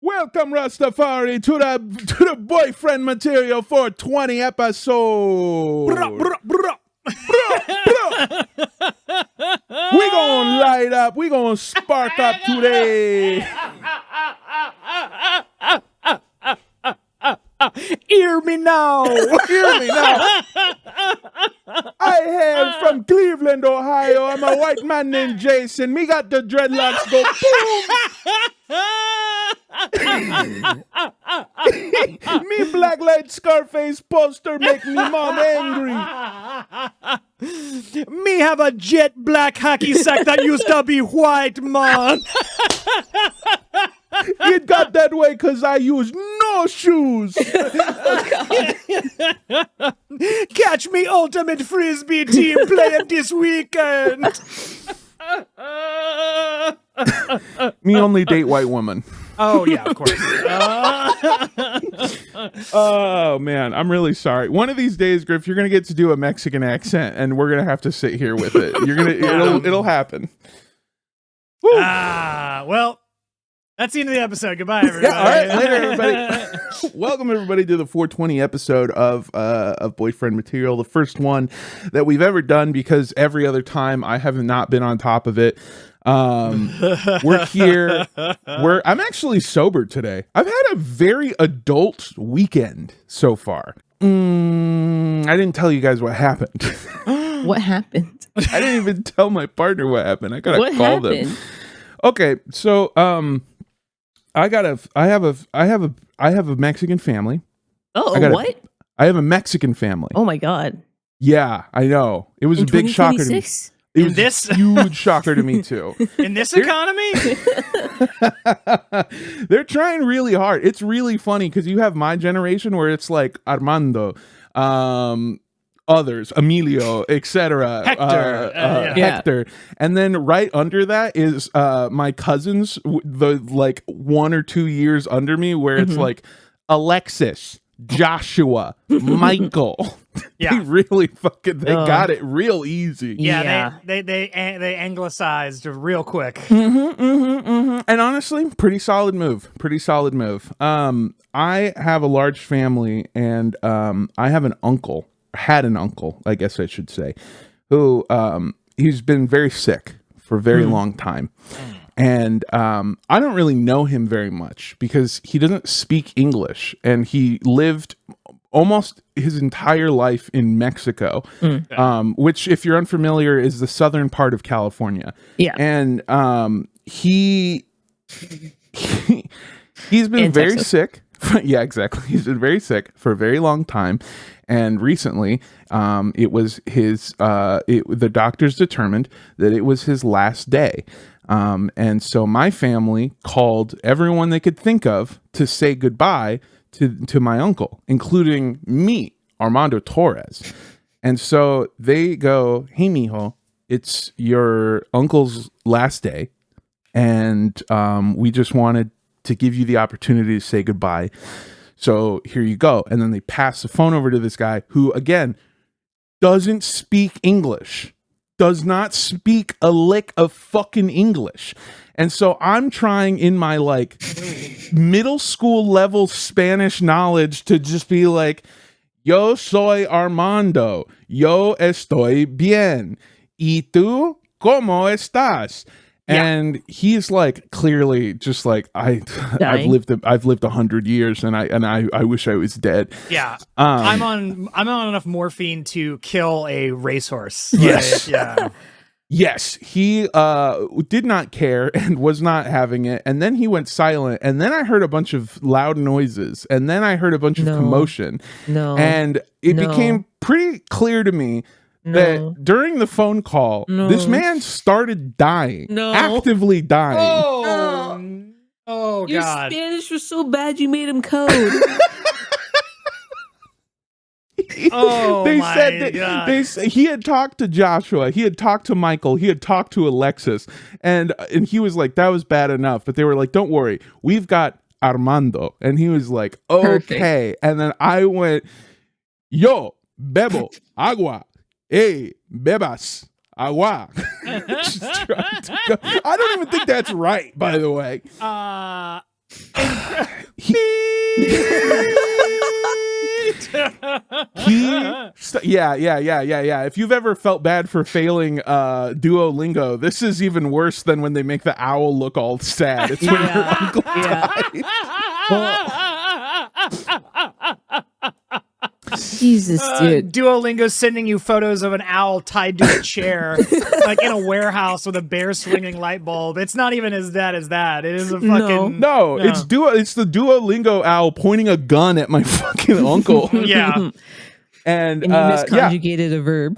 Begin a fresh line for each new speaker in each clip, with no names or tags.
Welcome, Rastafari, to the boyfriend material 420 episode. We gonna light up. We gonna spark up today.
Hear me now.
Hear me now. I hail from Cleveland, Ohio. I'm a white man named Jason. Me got the dreadlocks go boom. Me black light Scarface poster make me mom angry.
Me have a jet black hacky sack that used to be white, man.
It got that way because I use no shoes.
Catch me ultimate frisbee team playing this weekend.
Me only date white women.
Oh, yeah, of course.
Oh, man, I'm really sorry. One of these days, Griff, you're going to get to do a Mexican accent, and we're going to have to sit here with it. It'll happen. Woo.
Well, that's the end of the episode. Goodbye, everybody.
Yeah, all right, later, everybody. Welcome, everybody, to the 420 episode of Boyfriend Material, the first one that we've ever done because every other time I have not been on top of it. We're here. I'm actually sober today. I've had a very adult weekend so far. I didn't tell you guys what happened.
What happened?
I didn't even tell my partner what happened. I gotta call them. Okay, so I have a Mexican family.
What?
I have a Mexican family.
Oh my God.
Yeah, I know. It was a big shocker to me. It was a huge shocker to me too.
In this economy?
They're trying really hard. It's really funny because you have my generation where it's like Armando, others, Emilio, etc. Hector. And then right under that is my cousins, the like 1 or 2 years under me, where it's like Alexis, Joshua, Michael.
Yeah.
They really got it real easy.
Yeah. They anglicized real quick.
And honestly, pretty solid move. I have a large family, and I have had an uncle, I guess I should say, who he's been very sick for a very long time. And I don't really know him very much because he doesn't speak English, and he lived almost his entire life in Mexico, which, if you're unfamiliar, is the southern part of California.
Yeah.
And he's been very sick. Yeah, exactly. He's been very sick for a very long time. And recently, it was the doctors determined that it was his last day. And so my family called everyone they could think of to say goodbye to my uncle, including me, Armando Torres. And so they go, "Hey, mijo, it's your uncle's last day. And we just wanted to give you the opportunity to say goodbye. So here you go." And then they pass the phone over to this guy who, again, doesn't speak English. Does not speak a lick of fucking English. And so I'm trying in my like middle school level Spanish knowledge to just be like, "Yo soy Armando. Yo estoy bien. ¿Y tú cómo estás?" And he's like, clearly just like, I've lived 100 years and I wish I was dead.
Yeah. I'm on enough morphine to kill a racehorse.
Yes.
Yeah.
Yes. He did not care and was not having it. And then he went silent. And then I heard a bunch of loud noises. And then I heard a bunch of commotion. And it became pretty clear to me that during the phone call, this man started dying, actively dying.
Oh,
your
God.
Spanish was so bad you made him code.
They said that he had talked to Joshua, he had talked to Michael, he had talked to Alexis, and he was like, that was bad enough. But they were like, "Don't worry, we've got Armando." And he was like, "Okay." And then I went, "Yo, bebo agua. Hey, bebas agua." I don't even think that's right, by the way. Yeah. If you've ever felt bad for failing Duolingo, this is even worse than when they make the owl look all sad. It's when your uncle died.
Jesus, dude.
Duolingo sending you photos of an owl tied to a chair, like in a warehouse with a bare swinging light bulb. It's not even as bad as that. It is a fucking
no. It's the Duolingo owl pointing a gun at my fucking uncle.
Yeah,
and
you misconjugated a verb.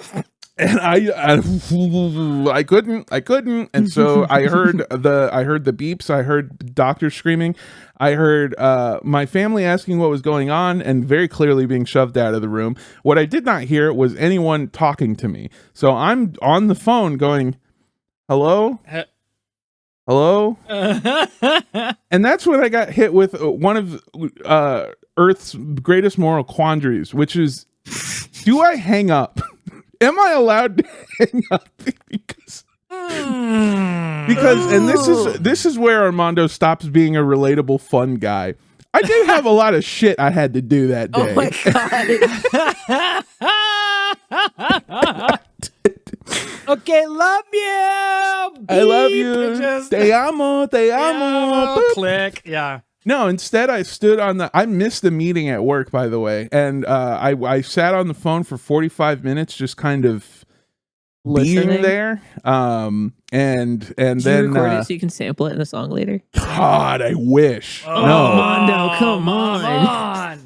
And I couldn't, and so I heard the beeps. I heard doctors screaming. I heard my family asking what was going on, and very clearly being shoved out of the room. What I did not hear was anyone talking to me. So I'm on the phone going, "Hello, hello," and that's when I got hit with one of Earth's greatest moral quandaries, which is, do I hang up? Am I allowed to hang up? Because and this is where Armando stops being a relatable fun guy. I did have a lot of shit I had to do that day.
Oh my god.
Okay, love you.
I love you.
Bitches.
Te amo. Boop.
Click. Yeah.
No, instead I stood on I missed the meeting at work, by the way, and I sat on the phone for 45 minutes, just kind of
Listening.
being there. And
Did
then
you record it so you can sample it in a song later?
God, I wish.
Oh,
No.
Mondo, come on.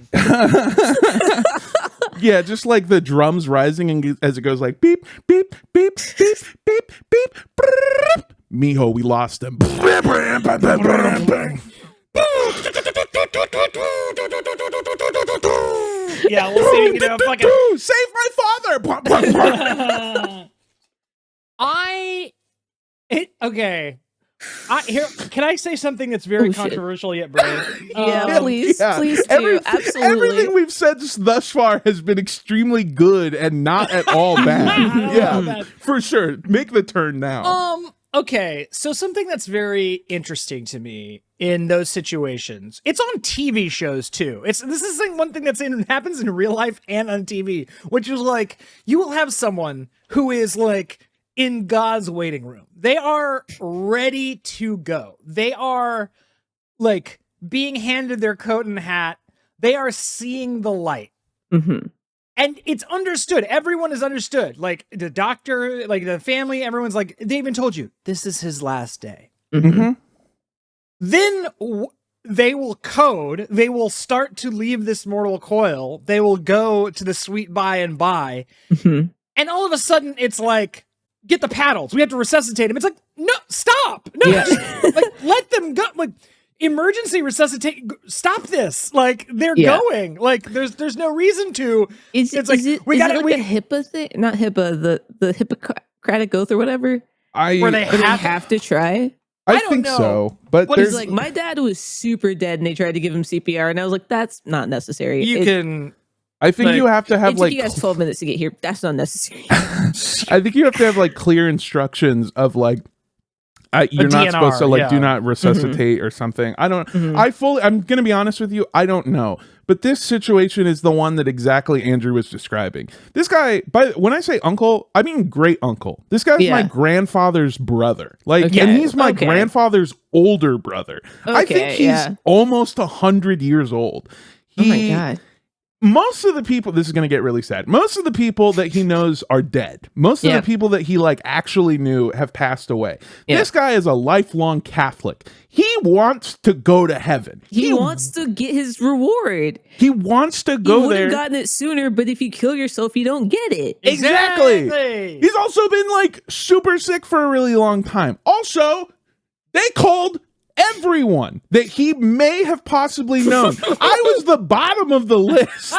Yeah, just like the drums rising and as it goes like beep, beep, beep, beep, beep, beep. Brrr. Mijo, we lost him.
Yeah, we'll see. You know, fucking.
Save my father.
Okay. Can I say something that's very controversial yet brave?
Yeah, please do.
Everything
Absolutely.
we've said thus far has been extremely good and not at all bad. Yeah, for sure. Make the turn now.
Okay, so something that's very interesting to me in those situations, it's on TV shows too. This is one thing happens in real life and on TV, which is like, you will have someone who is like in God's waiting room. They are ready to go. They are like being handed their coat and hat. They are seeing the light.
Mm-hmm.
And it's understood. Everyone is understood. Like the doctor, like the family, everyone's like, they even told you, this is his last day.
Mm-hmm.
Then they will code. They will start to leave this mortal coil. They will go to the sweet by and by.
Mm-hmm.
And all of a sudden, it's like, get the paddles. We have to resuscitate him. It's like, no, stop. No, just, like, let them go. Like, emergency resuscitate. Stop this. Like, they're going. Like, there's no reason to.
Is it a HIPAA thing? Not HIPAA, the Hippocratic Oath or whatever?
Where they
have to try?
I think
know.
so. But
there's like, my dad was super dead and they tried to give him CPR and I was like, that's not necessary.
I think you have to have
it
like
took you guys 12 minutes to get here. That's not necessary.
I think you have to have like clear instructions of like, you're not supposed to like do not resuscitate or something. I don't. I'm gonna be honest with you. I don't know. But this situation is the one that exactly Andrew was describing. This guy, when I say uncle, I mean great uncle. This guy's my grandfather's brother. Like, and he's my grandfather's older brother. I think he's almost 100 years old.
Oh my God.
Most of the people, this is going to get really sad. Most of the people that he knows are dead. Most of the people that he like actually knew have passed away. This guy is a lifelong Catholic. He wants to go to heaven.
He wants to get his reward.
He wants to go there.
You would have gotten it sooner, but if you kill yourself, you don't get it.
Exactly. He's also been like super sick for a really long time. Also, they called everyone that he may have possibly known. I was the bottom of the list.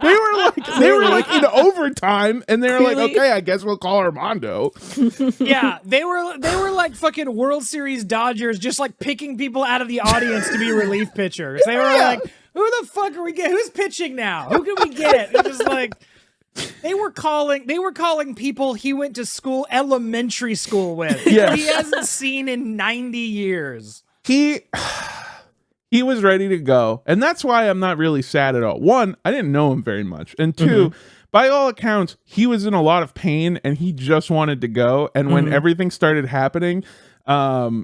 They were like in overtime, and they were like, okay, I guess we'll call Armando.
Yeah, they were like fucking World Series Dodgers, just like picking people out of the audience to be relief pitchers. They were like, who the fuck are we getting? Who's pitching now? Who can we get? It was like they were calling people he went to elementary school with. He hasn't seen in 90 years.
He he was ready to go. And that's why I'm not really sad at all. One, I didn't know him very much. And two, by all accounts, he was in a lot of pain and he just wanted to go. And when everything started happening,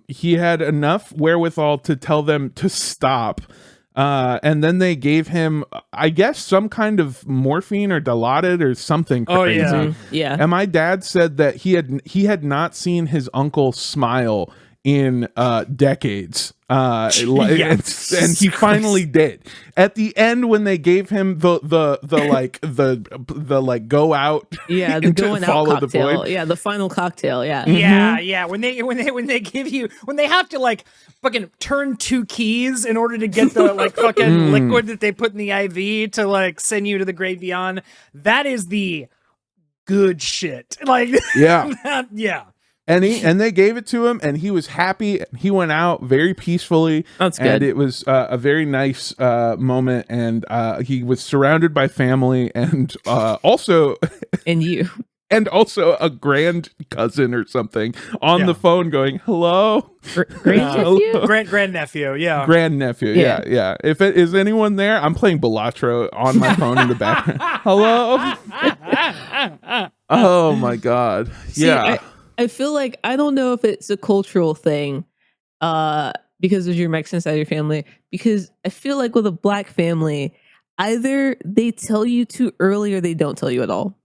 he had enough wherewithal to tell them to stop. And then they gave him, I guess, some kind of morphine or Dilaudid or something crazy.
Yeah.
And my dad said that he had not seen his uncle smile in decades. And he finally did. At the end, when they gave him the go out,
the going out cocktail, the final cocktail,
when they give you, when they have to like fucking turn 2 keys in order to get the like fucking liquid that they put in the IV to like send you to the great beyond, that is the good shit. Like And they gave it to him, and he was happy. He went out very peacefully.
That's good.
And it was a very nice moment, and he was surrounded by family, and also and also a grand cousin or something on the phone going, "Hello,
grandnephew,
grandnephew, yeah. If it is anyone there, I'm playing Balatro on my phone in the background. Hello." Oh my god,
I feel like, I don't know if it's a cultural thing because of your Mexican side of your family, because I feel like with a black family, either they tell you too early or they don't tell you at all.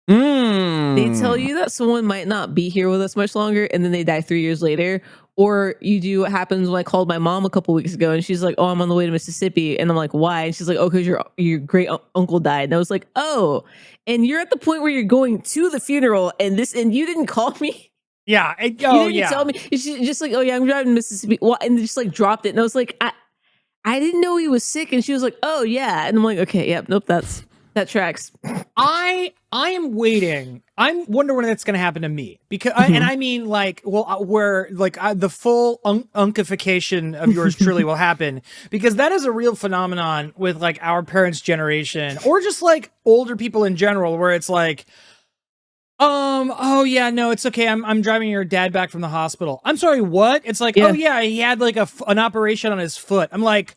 They tell you that someone might not be here with us much longer and then they die 3 years later. Or you do what happens when I called my mom a couple weeks ago and she's like, "Oh, I'm on the way to Mississippi." And I'm like, "Why?" And she's like, "Oh, because your great uncle died." And I was like, "Oh, and you're at the point where you're going to the funeral and you didn't call me?"
Yeah.
You didn't tell me. She's just like, "Oh yeah, I'm driving to Mississippi." And just like dropped it. And I was like, I didn't know he was sick. And she was like, "Oh yeah." And I'm like, "Okay, yep, nope, that tracks."
I am waiting. I wonder when it's going to happen to me, because and I mean like, where like the full unkification of yours truly will happen, because that is a real phenomenon with like our parents' generation, or just like older people in general, where it's like, oh yeah, no, it's okay. I'm driving your dad back from the hospital. I'm sorry, what? It's like, oh yeah, he had like an operation on his foot. I'm like,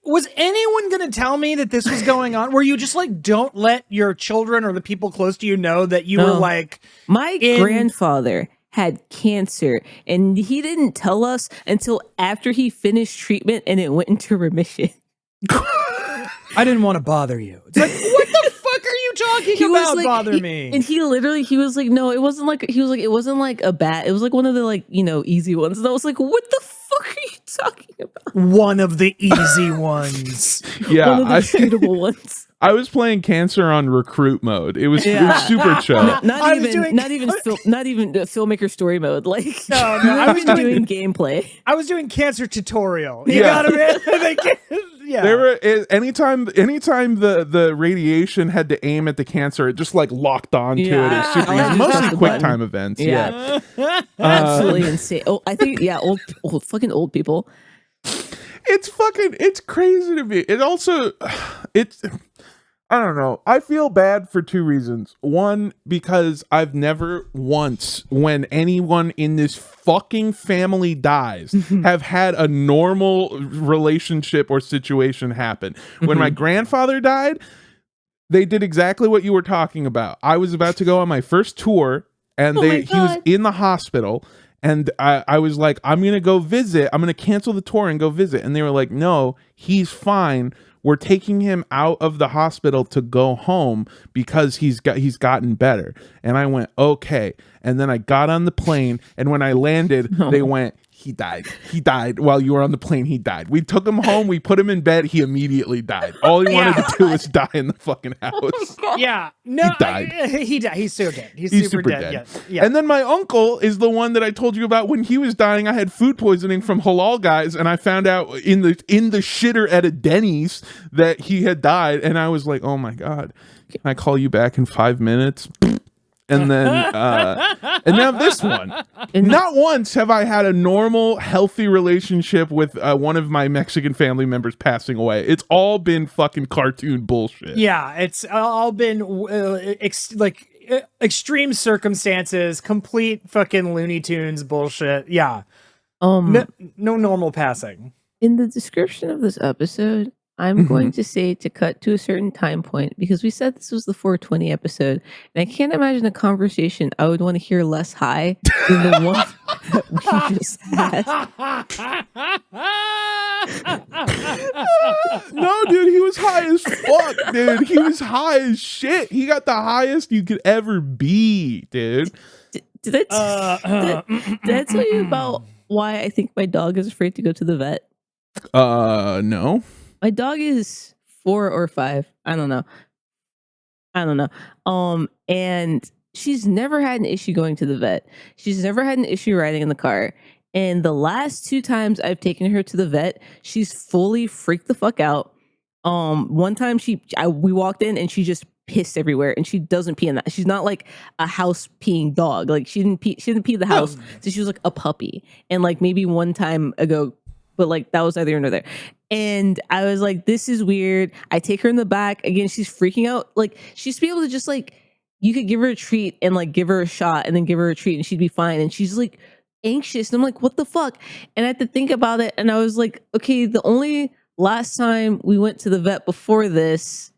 was anyone going to tell me that this was going on? Where you just like don't let your children or the people close to you know that you were like...
My grandfather had cancer and he didn't tell us until after he finished treatment and it went into remission.
I didn't want to bother you. It's like, what the fuck are you talking about? Like, bother me.
And he was like, no, it wasn't like, it wasn't like a bad, it was like one of the like, easy ones. And I was like, what the fuck are you talking about?
One of the easy ones.
Yeah.
One of the treatable ones.
I was playing cancer on recruit mode. It was super chill.
Not even filmmaker story mode. Like, no, I was doing gameplay.
I was doing cancer tutorial. You got it. Yeah.
There were anytime the radiation had to aim at the cancer, it just like locked on to it. It's super easy. Mostly quick time events. Yeah.
Absolutely insane. Oh, I think old people.
It's crazy to me. It also I don't know. I feel bad for two reasons. One, because I've never once, when anyone in this fucking family dies, have had a normal relationship or situation happen. When my grandfather died, they did exactly what you were talking about. I was about to go on my first tour, and he was in the hospital. And I was like, I'm going to go visit. I'm going to cancel the tour and go visit. And they were like, no, he's fine. We're taking him out of the hospital to go home because he's gotten better. And I went, okay. And then I got on the plane. And when I landed, they went, he died while you were on the plane. He died. We took him home. We put him in bed. He immediately died. All he wanted to do was die in the fucking house.
Yeah. No,
he died.
He died. He's so dead. He's super dead. Yeah.
And then my uncle is the one that I told you about. When he was dying, I had food poisoning from halal guys, and I found out in the shitter at a Denny's that he had died. And I was like, oh my God, can I call you back in 5 minutes? And then, and now this one. Not once have I had a normal, healthy relationship with one of my Mexican family members passing away. It's all been fucking cartoon bullshit.
Yeah, it's all been extreme circumstances, complete fucking Looney Tunes bullshit. Yeah. No normal passing.
In the description of this episode, I'm going to say to cut to a certain time point because we said this was the 420 episode, and I can't imagine a conversation I would want to hear less high than the one that we just had.
No, dude, he was high as fuck, dude. He was high as shit. He got the highest you could ever be, dude.
Did I tell you about why I think my dog is afraid to go to the vet?
No.
My dog is 4 or 5. I don't know. And she's never had an issue going to the vet. She's never had an issue riding in the car. And the last 2 times I've taken her to the vet, she's fully freaked the fuck out. One time we walked in and she just pissed everywhere, and she doesn't pee in that. She's not like a house peeing dog. Like she didn't pee in the house. So she was like a puppy. And like maybe one time ago, but like that was neither here nor there. And I was like, this is weird. I take her in the back. Again, she's freaking out. Like she used to be able to just like, you could give her a treat and like give her a shot and then give her a treat and she'd be fine. And she's like anxious. And I'm like, what the fuck? And I had to think about it. And I was like, okay, the only last time we went to the vet before this,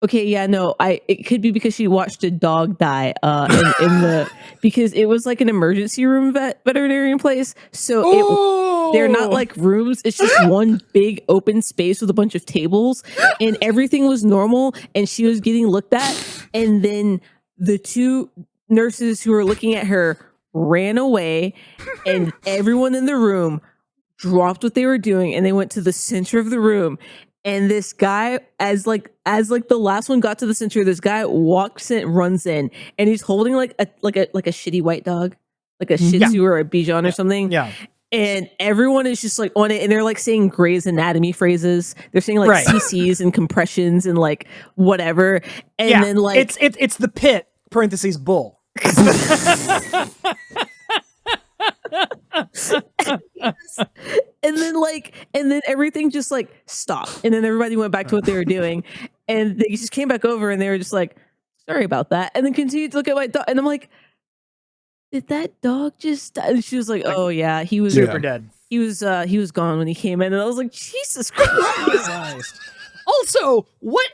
okay, yeah, no, it could be because she watched a dog die because it was like an emergency room veterinarian place. So they're not like rooms. It's just one big open space with a bunch of tables, and everything was normal, and she was getting looked at. And then the 2 nurses who were looking at her ran away, and everyone in the room dropped what they were doing, and they went to the center of the room. And this guy, as the last one got to the center, this guy runs in, and he's holding like a shitty white dog, like a Shih Tzu or a Bichon or something. Yeah. And everyone is just like on it, and they're like saying Grey's Anatomy phrases. They're saying like CCs and compressions and like whatever. And then like
it's the pit parentheses bull.
And then everything just like stopped, and then everybody went back to what they were doing, and they just came back over, and they were just like, sorry about that, and then continued to look at my dog, and I'm like, did that dog just die? And she was like, oh yeah, he was
super dead.
He was gone when he came in, and I was like, Jesus Christ.
Also, what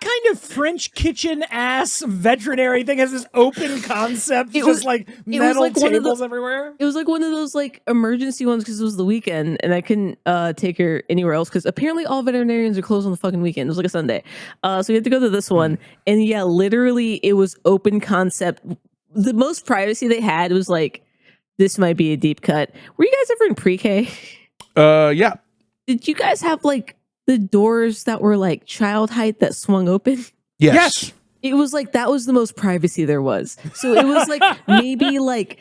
kind of French kitchen ass veterinary thing has this open concept? It was like metal tables everywhere.
It was like one of those like emergency ones because it was the weekend and I couldn't take her anywhere else because apparently all veterinarians are closed on the fucking weekend. It was like a Sunday, so we had to go to this one, and yeah, literally it was open concept. The most privacy they had was like, this might be a deep cut. Were you guys ever in pre-K?
Yeah.
Did you guys have like the doors that were like child height that swung open?
Yes.
It was like that was the most privacy there was. So it was like maybe like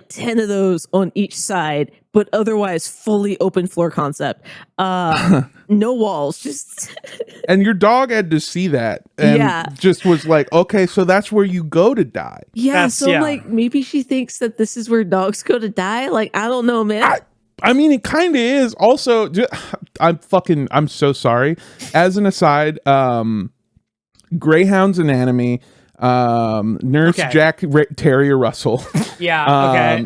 10 of those on each side, but otherwise fully open floor concept. No walls, just
And your dog had to see that and just was like, okay, so that's where you go to die.
Yeah, I'm like, maybe she thinks that this is where dogs go to die. Like, I don't know, man.
I mean, it kind of is. Also, I'm so sorry. As an aside, Greyhound's Anatomy, Nurse Jack Terrier Russell.
Yeah. Okay.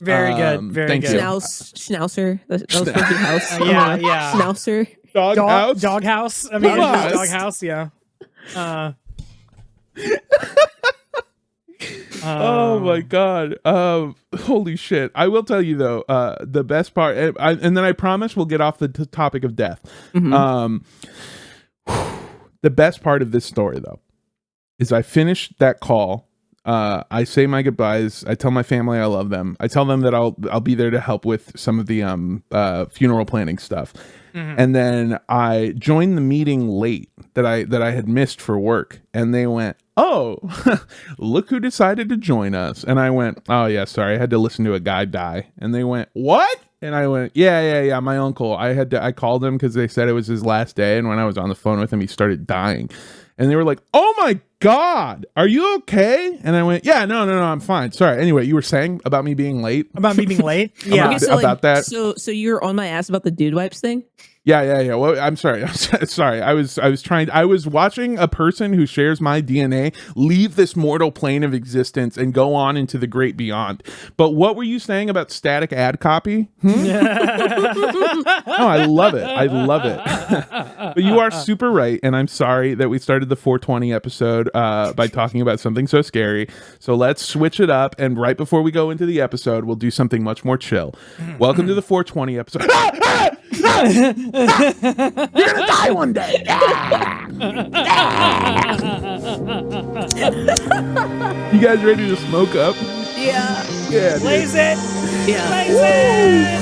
Very good. Very good.
Schnauzer. That was supposed to be house.
Yeah.
Schnauzer.
Dog house. I mean, dog house. Yeah.
Oh my god. Holy shit. I will tell you though, the best part, and then I promise we'll get off the topic of death. The best part of this story though is I finish that call, I say my goodbyes, I tell my family I love them, I tell them that I'll be there to help with some of the funeral planning stuff. And then I joined the meeting late that I had missed for work, and they went, oh, look who decided to join us. And I went, oh yeah, sorry, I had to listen to a guy die. And they went, what? And I went, yeah, my uncle. I called him because they said it was his last day, and when I was on the phone with him, he started dying. And they were like, oh my God, are you okay? And I went, yeah, no, I'm fine. Sorry. Anyway, you were saying about me being late?
About me being late? Yeah.
Okay, so
about that.
So you're on my ass about the dude wipes thing?
Yeah. Well, I'm sorry. Sorry. I was watching a person who shares my DNA leave this mortal plane of existence and go on into the great beyond. But what were you saying about static ad copy? Oh, I love it. But you are super right, and I'm sorry that we started the 420 episode by talking about something so scary. So let's switch it up, and right before we go into the episode, we'll do something much more chill. Welcome to the 420 episode. You're gonna die one day. You guys ready to smoke up?
Yeah.
Yeah.
Blaze it.
Yeah.
Blaze it.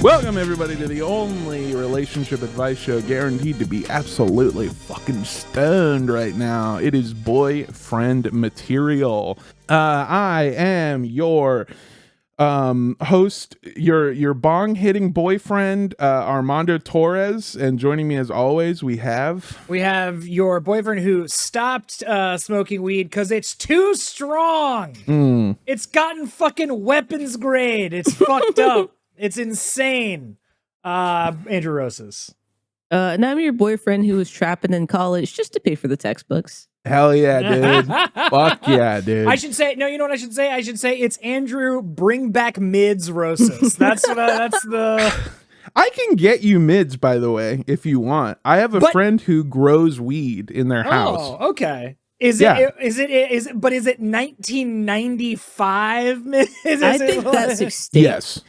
Welcome everybody to the only relationship advice show guaranteed to be absolutely fucking stoned right now. It is boyfriend material. I am your host, your bong hitting boyfriend, Armando Torres, and joining me as always we have
your boyfriend who stopped smoking weed because it's too strong. It's gotten fucking weapons grade. It's fucked up. It's insane. Andrew Rosas.
And I'm your boyfriend who was trapping in college just to pay for the textbooks.
Hell yeah, dude. Fuck yeah, dude.
I should say, no, you know what I should say? I should say it's Andrew bring back mids Rosas. That's what that's the...
I can get you mids, by the way, if you want. I have a friend who grows weed in their house.
Oh, okay. Is it 1995 mids?
I think that's extinct.
Yes.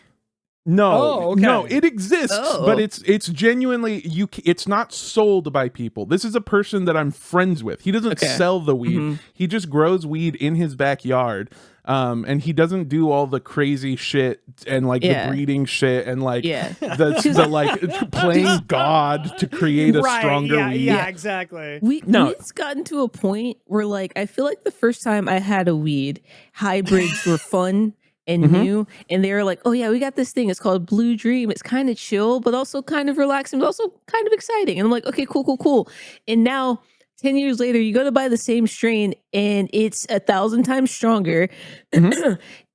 No,
Oh, okay.
no, it exists,
Oh.
but it's genuinely it's not sold by people. This is a person that I'm friends with. He doesn't sell the weed. He just grows weed in his backyard. And he doesn't do all the crazy shit and like the breeding shit and like the like playing God to create a stronger weed.
Yeah, exactly.
Weed's gotten to a point where like I feel like the first time I had a weed, hybrids were fun and new, and they were like, oh yeah, we got this thing, it's called Blue Dream, it's kind of chill but also kind of relaxing but also kind of exciting, and I'm like, okay, cool. And now 10 years later you go to buy the same strain and it's 1,000 times stronger.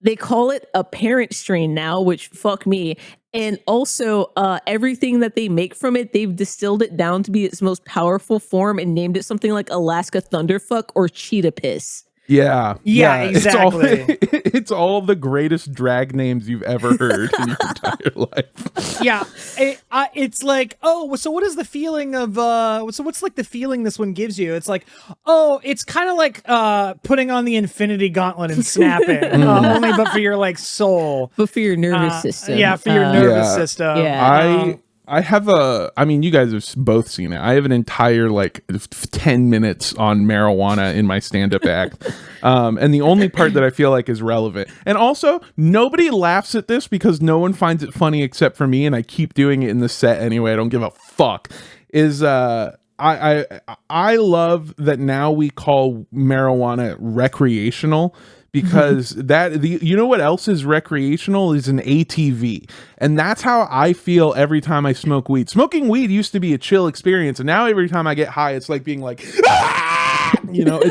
They call it a parent strain now, which fuck me. And also everything that they make from it, they've distilled it down to be its most powerful form and named it something like Alaska Thunderfuck or Cheetah Piss.
Yeah,
exactly.
It's all the greatest drag names you've ever heard in your entire life.
Yeah, it's like, oh, so what is the feeling of so what's like the feeling this one gives you? It's like, oh, it's kind of like putting on the Infinity Gauntlet and snapping, only but for your like soul,
but for your nervous system.
Yeah, for your nervous system.
Yeah.
I have I mean, you guys have both seen it. I have an entire like 10 minutes on marijuana in my stand-up act. And the only part that I feel like is relevant. And also, nobody laughs at this because no one finds it funny except for me, and I keep doing it in the set anyway. I don't give a fuck. Is I love that now we call marijuana recreational. Because you know what else is recreational is an ATV. And that's how I feel every time I smoke weed. Smoking weed used to be a chill experience. And now every time I get high, it's like being like, ah! You know,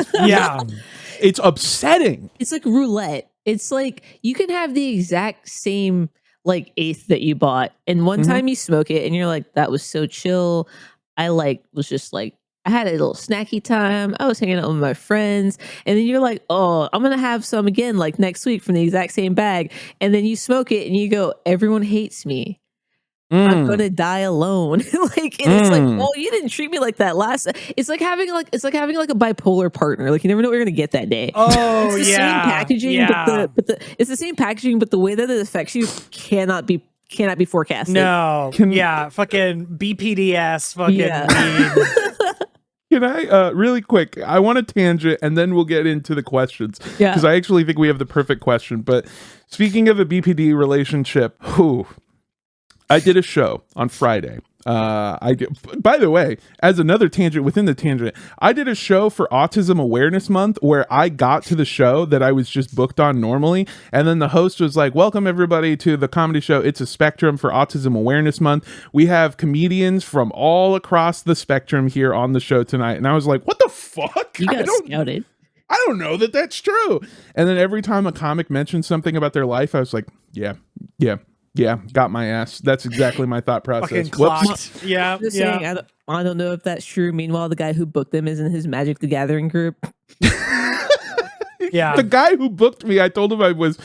it's upsetting.
It's like roulette. It's like you can have the exact same like eighth that you bought. And one time you smoke it and you're like, that was so chill. I was just like, I had a little snacky time. I was hanging out with my friends. And then you're like, oh, I'm going to have some again, like next week from the exact same bag. And then you smoke it and you go, everyone hates me. I'm going to die alone. It's like, well, you didn't treat me like that last. It's like having like a bipolar partner. Like you never know what you're going to get that day.
Oh,
it's the same packaging, but it's the same packaging, but the way that it affects you cannot be forecasted.
No. Fucking BPDS. Fucking weed.
Can I, really quick, I want to tangent and then we'll get into the questions.
Yeah.
Because I actually think we have the perfect question. But speaking of a BPD relationship, I did a show on Friday. By the way, as another tangent within the tangent, I did a show for Autism Awareness Month where I got to the show that I was just booked on normally, and then the host was like, welcome everybody to the comedy show It's a Spectrum for Autism Awareness Month. We have comedians from all across the spectrum here on the show tonight. And I was like, what the fuck?
You got scouted.
I don't know that that's true. And then every time a comic mentioned something about their life, I was like, yeah, got my ass. That's exactly my thought process.
Fucking clocked. Yeah,
Just
yeah.
saying, I don't know if that's true. Meanwhile, the guy who booked them is in his Magic the Gathering group.
Yeah.
The guy who booked me, I told him I was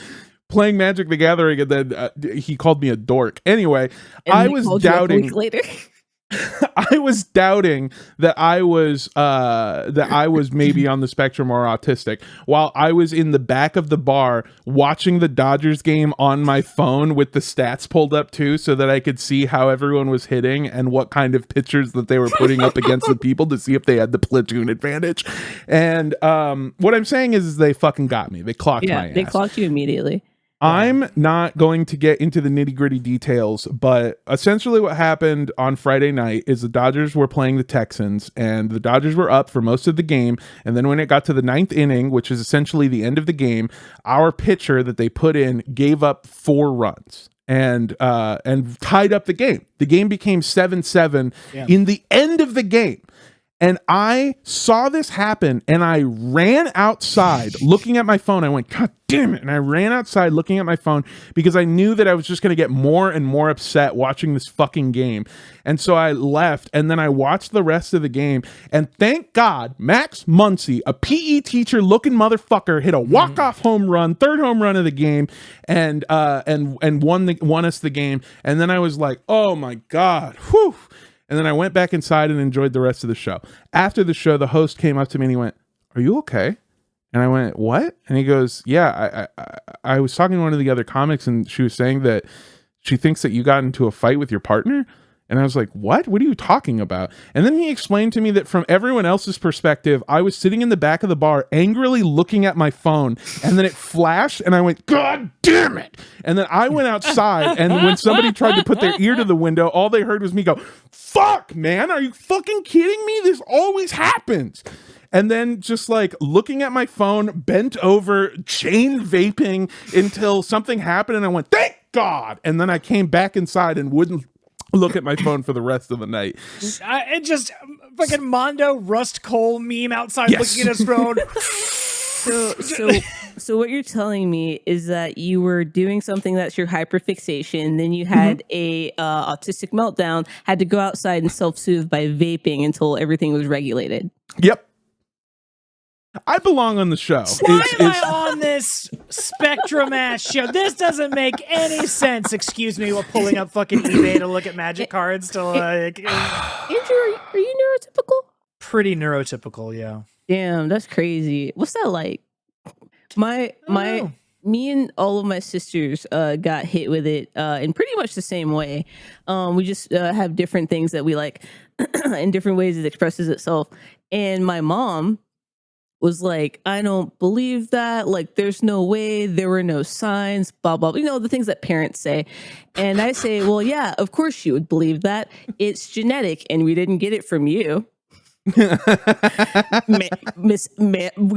playing Magic the Gathering, and then he called me a dork. Anyway,
And
I
he
was
called you up a
doubting.
week later.
I was doubting that I was maybe on the spectrum or autistic while I was in the back of the bar watching the Dodgers game on my phone with the stats pulled up too, so that I could see how everyone was hitting and what kind of pitchers that they were putting up against the people to see if they had the platoon advantage. And what I'm saying is they fucking got me. They clocked my ass.
They clocked you immediately.
I'm not going to get into the nitty-gritty details, but essentially what happened on Friday night is the Dodgers were playing the Texans, and the Dodgers were up for most of the game. And then when it got to the ninth inning, which is essentially the end of the game, our pitcher that they put in gave up 4 runs and tied up the game. The game became 7-7 in the end of the game. And I saw this happen, and I ran outside looking at my phone. I went, God damn it. And I ran outside looking at my phone because I knew that I was just going to get more and more upset watching this fucking game. And so I left, and then I watched the rest of the game. And thank God, Max Muncy, a PE teacher looking motherfucker, hit a walk-off home run, 3rd home run of the game, and won us the game. And then I was like, oh my God, whew. And then I went back inside and enjoyed the rest of the show. After the show, the host came up to me and he went, are you okay? And I went, what? And he goes, yeah, I was talking to one of the other comics, and she was saying that she thinks that you got into a fight with your partner. And I was like, what? What are you talking about? And then he explained to me that from everyone else's perspective, I was sitting in the back of the bar angrily looking at my phone, and then it flashed and I went, God damn it. And then I went outside, and when somebody tried to put their ear to the window, all they heard was me go, fuck, man, are you fucking kidding me? This always happens. And then just like looking at my phone, bent over, chain vaping until something happened, and I went, thank God. And then I came back inside and wouldn't look at my phone for the rest of the night.
It just fucking Mondo Rust Cole meme outside looking at his phone.
So what you're telling me is that you were doing something that's your hyperfixation, then you had a autistic meltdown, had to go outside and self-soothe by vaping until everything was regulated.
Yep. I belong on the show.
Why am I on this Spectrum ass show? This doesn't make any sense. Excuse me, while pulling up fucking eBay to look at magic cards to like.
Andrew, are you neurotypical?
Pretty neurotypical, yeah.
Damn, that's crazy. What's that like? Me and all of my sisters got hit with it in pretty much the same way. We just have different things that we like in different ways it expresses itself. And my mom was like, I don't believe that. Like, there's no way. There were no signs, blah, blah, blah. You know, the things that parents say. And I say, well, yeah, of course you would believe that. It's genetic, and we didn't get it from you. We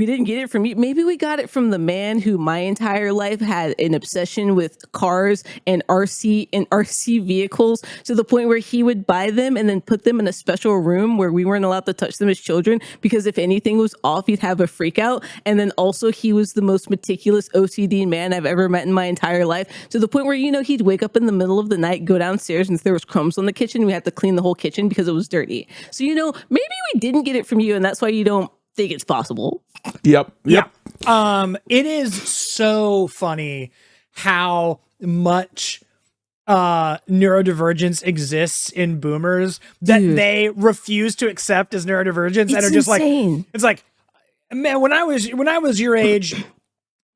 didn't get it from you. Maybe we got it from the man who my entire life had an obsession with cars and RC vehicles to the point where he would buy them and then put them in a special room where we weren't allowed to touch them as children, because if anything was off, he'd have a freak out. And then also he was the most meticulous OCD man I've ever met in my entire life, to the point where, you know, he'd wake up in the middle of the night, go downstairs, and if there was crumbs on the kitchen, we had to clean the whole kitchen because it was dirty. So, you know, maybe we didn't get it from you, and that's why you don't think it's possible.
Yep.
It is so funny how much neurodivergence exists in boomers that they refuse to accept as neurodivergence, and are just insane. Like, it's like, man, when I was your age,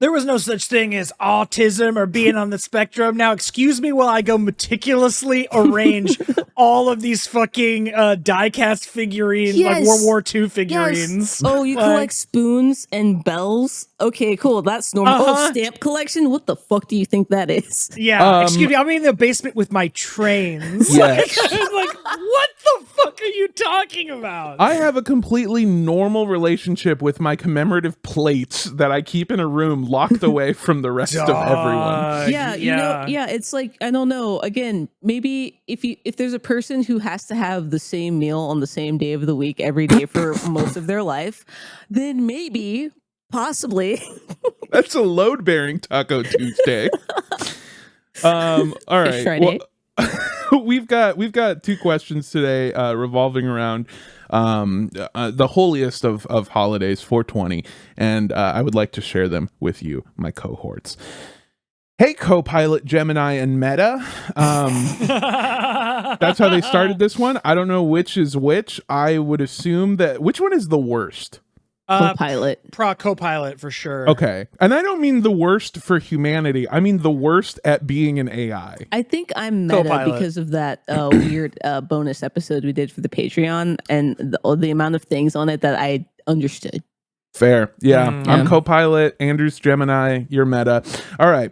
There was no such thing as autism or being on the spectrum. Now, excuse me while I go meticulously arrange all of these fucking die-cast figurines, like World War II figurines.
Yes. Oh, you collect spoons and bells? Okay, cool. That's normal. Oh, stamp collection? What the fuck do you think that is?
Yeah, excuse me. I'm in the basement with my trains.
Yes.
Like, what the fuck are you talking about?
I have a completely normal relationship with my commemorative plates that I keep in a room locked away from the rest of everyone.
Yeah, you know, it's like, I don't know. Again, maybe if there's a person who has to have the same meal on the same day of the week every day for most of their life, then maybe, possibly.
That's a load-bearing Taco Tuesday. All right. Well, we've got two questions today revolving around the holiest of holidays, 420, and I would like to share them with you, my cohorts. Hey, Copilot, Gemini, and Meta. That's how they started this one. I don't know which is which. I would assume that which one is the worst?
Copilot.
Copilot for sure.
Okay. And I don't mean the worst for humanity. I mean the worst at being an AI.
I think I'm Meta
Copilot.
because of that weird bonus episode we did for the Patreon and the amount of things on it that I understood.
Fair. Yeah. I'm Copilot, Andrew's Gemini, you're Meta. All right.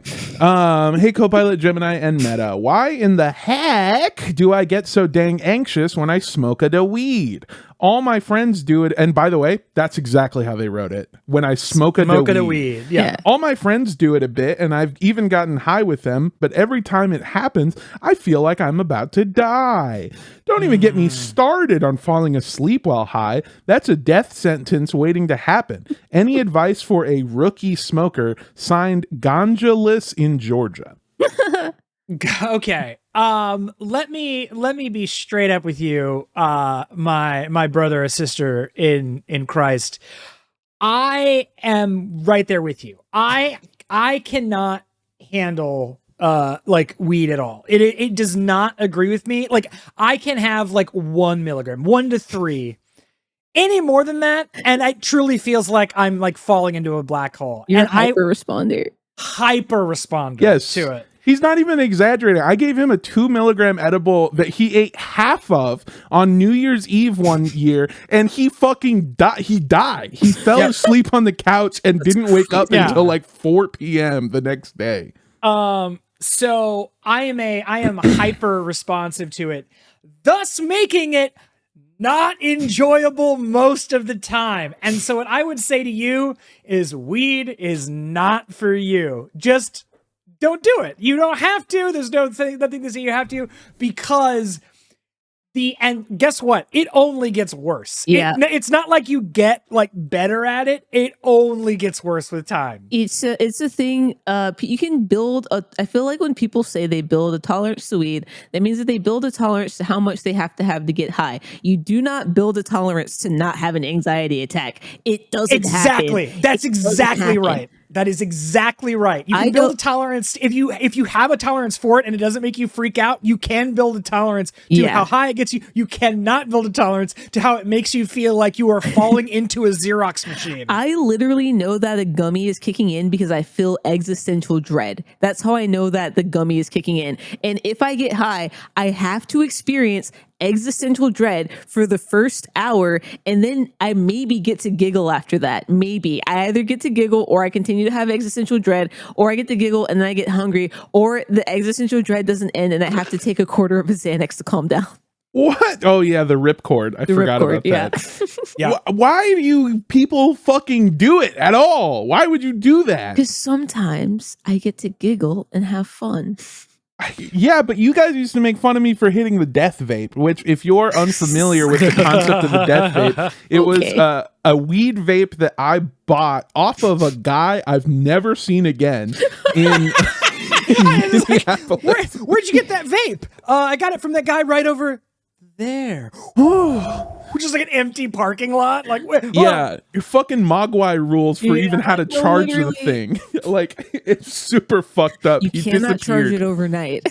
Hey, Copilot, Gemini, and Meta. Why in the heck do I get so dang anxious when I smoke a weed? All my friends do it. And by the way, that's exactly how they wrote it. When I smoke a weed.
Yeah.
All my friends do it a bit, and I've even gotten high with them. But every time it happens, I feel like I'm about to die. Don't even get me started on falling asleep while high. That's a death sentence waiting to happen. Any advice for a rookie smoker? Signed, Ganjaless in Georgia.
Okay. Let me be straight up with you, my brother or sister in Christ. I am right there with you. I cannot handle like weed at all. It does not agree with me. Like I can have like 1 milligram, 1 to 3. Any more than that, and it truly feels like I'm like falling into a black hole.
You're
and
a hyper responder.
Hyper responder
Yes.
to it.
He's not even exaggerating. I gave him a 2 milligram edible that he ate half of on New Year's Eve one year, and he fucking died. He died. He fell asleep on the couch and didn't wake up until like 4 p.m. the next day.
So I am hyper responsive to it, thus making it not enjoyable most of the time. And so what I would say to you is weed is not for you. Just don't do it. You don't have to. There's nothing to say you have to, because and guess what? It only gets worse.
Yeah.
It's not like you get like better at it. It only gets worse with time.
It's a thing. You can build I feel like when people say they build a tolerance to weed, that means that they build a tolerance to how much they have to get high. You do not build a tolerance to not have an anxiety attack. It doesn't
exactly.
happen.
That's exactly right. That is exactly right. You can build a tolerance if you have a tolerance for it and it doesn't make you freak out. You can build a tolerance to how high it gets you. You cannot build a tolerance to how it makes you feel like you are falling into a Xerox machine.
I literally know that a gummy is kicking in because I feel existential dread. That's how I know that the gummy is kicking in. And if I get high, I have to experience existential dread for the first hour, and then I maybe get to giggle after that. Maybe I either get to giggle, or I continue to have existential dread, or I get to giggle and then I get hungry, or the existential dread doesn't end and I have to take a quarter of a Xanax to calm down.
What? Oh yeah, the ripcord. I forgot about that.
Yeah.
Why do you people fucking do it at all? Why would you do that?
Because sometimes I get to giggle and have fun.
Yeah, but you guys used to make fun of me for hitting the death vape, which, if you're unfamiliar with the concept of the death vape, it was a weed vape that I bought off of a guy I've never seen again in Minneapolis.
Where'd you get that vape? I got it from that guy right over there. Which is like an empty parking lot. Like,
yeah, your fucking Mogwai rules for even how to charge the thing. Like, it's super fucked up.
You cannot charge it overnight.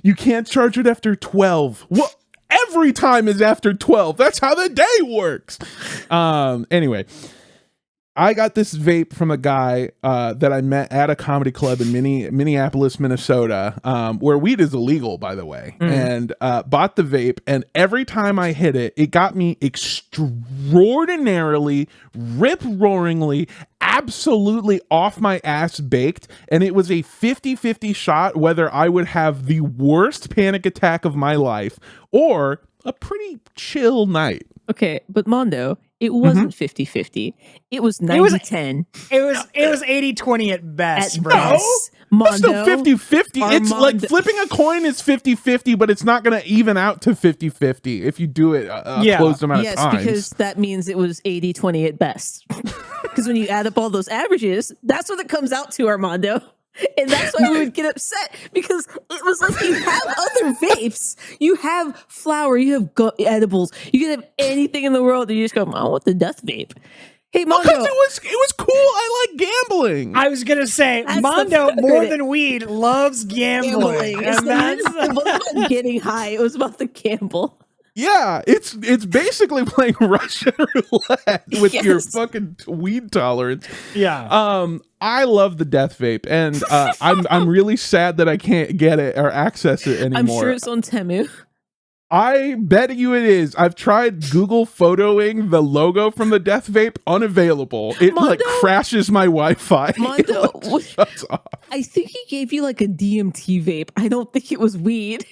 You can't charge it after 12. Well, every time is after 12. That's how the day works. Anyway. I got this vape from a guy that I met at a comedy club in Minneapolis, Minnesota, where weed is illegal, by the way, and bought the vape. And every time I hit it, it got me extraordinarily, rip-roaringly, absolutely off my ass baked. And it was a 50-50 shot whether I would have the worst panic attack of my life or a pretty chill night.
Okay, but Mondo, it wasn't 50-50. It was 90-10.
It was 80-20 at best, bro.
best.
That's still
Mondo,
50-50. It's like flipping a coin is 50-50, but it's not going to even out to 50-50 if you do it a closed amount of times.
Yes, because that means it was 80-20 at best. Because when you add up all those averages, that's what it comes out to, Armando. And that's why we would get upset, because it was like you have other vapes, you have flour, you have edibles, you can have anything in the world, and you just go, I want the death vape. Hey, Mondo.
Because it was cool. I like gambling.
I was gonna say, Mondo, more than weed, loves gambling. And that's
It wasn't about getting high, it was about the gamble.
Yeah, it's basically playing Russian roulette with your fucking weed tolerance.
Yeah.
I love the death vape, and I'm really sad that I can't get it or access it anymore.
I'm sure it's on Temu.
I bet you it is. I've tried Google photoing the logo from the death vape, unavailable. It
Mondo?
like crashes my Wi-Fi.
Mondo,
shuts off.
I think he gave you like a DMT vape. I don't think it was weed.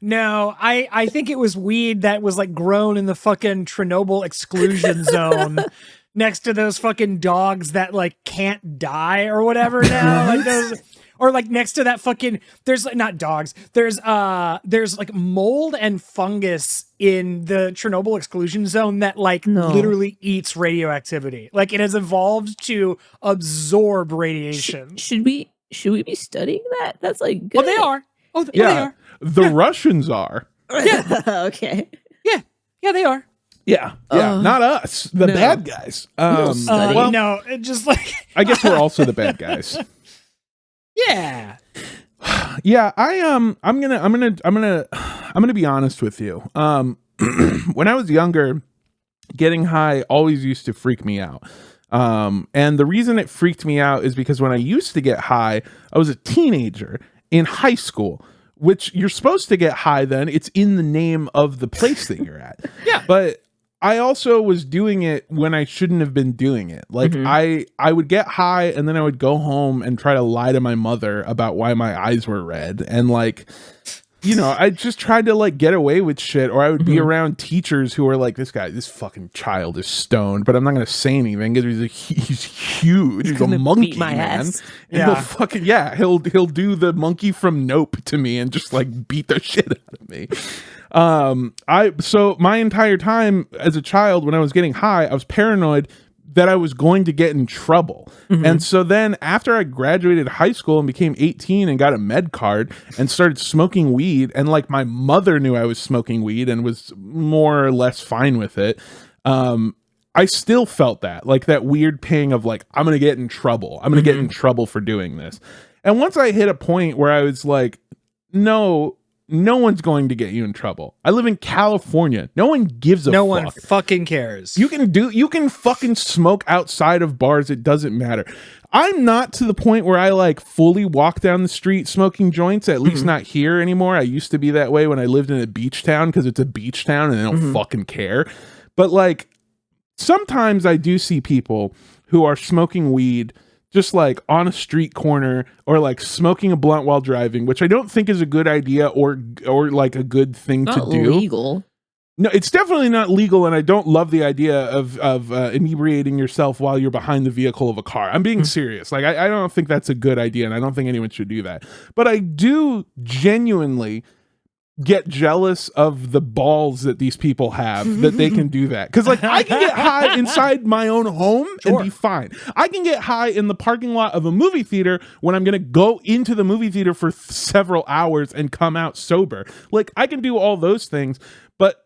No, I think it was weed that was like grown in the fucking Chernobyl exclusion zone next to those fucking dogs that like can't die or whatever now. Like those, or like next to that fucking, there's like not dogs. There's like mold and fungus in the Chernobyl exclusion zone that like literally eats radioactivity. Like it has evolved to absorb radiation.
Should we be studying that? That's like good.
Oh, they are. Oh,
Yeah,
they are.
the Russians are.
Yeah.
Okay.
Yeah, they are.
Yeah, not us, the bad guys.
study.
No, it just like
I guess we're also the bad guys.
yeah.
Yeah, I'm gonna be honest with you. When I was younger, getting high always used to freak me out. And the reason it freaked me out is because when I used to get high, I was a teenager in high school, which you're supposed to get high then. It's in the name of the place that you're at.
Yeah.
But I also was doing it when I shouldn't have been doing it. Like I would get high and then I would go home and try to lie to my mother about why my eyes were red. And like, you know, I just tried to like get away with shit, or I would be around teachers who were like, this fucking child is stoned, but I'm not going to say anything because he's huge. He's a monkey, man. And he'll fucking, he'll do the monkey from Nope to me and just like beat the shit out of me. So my entire time as a child, when I was getting high, I was paranoid that I was going to get in trouble. And so then after I graduated high school and became 18 and got a med card and started smoking weed, and like my mother knew I was smoking weed and was more or less fine with it, I still felt that, like that weird ping of like, I'm going to get in trouble. I'm going to get in trouble for doing this. And once I hit a point where I was like, no one's going to get you in trouble. I live in California. No one gives a fuck.
No one fucking cares.
You can fucking smoke outside of bars. It doesn't matter. I'm not to the point where I like fully walk down the street smoking joints, at least not here anymore. I used to be that way when I lived in a beach town, because it's a beach town and they don't fucking care. But like sometimes I do see people who are smoking weed just like on a street corner, or like smoking a blunt while driving, which I don't think is a good idea or like a good thing to do.
Legal.
No, it's definitely not legal, and I don't love the idea of inebriating yourself while you're behind the vehicle of a car. I'm being serious. Like I don't think that's a good idea, and I don't think anyone should do that. But I do genuinely get jealous of the balls that these people have that they can do that, because like I can get high inside my own home and be fine. I can get high in the parking lot of a movie theater when I'm gonna go into the movie theater for several hours and come out sober. Like I can do all those things, but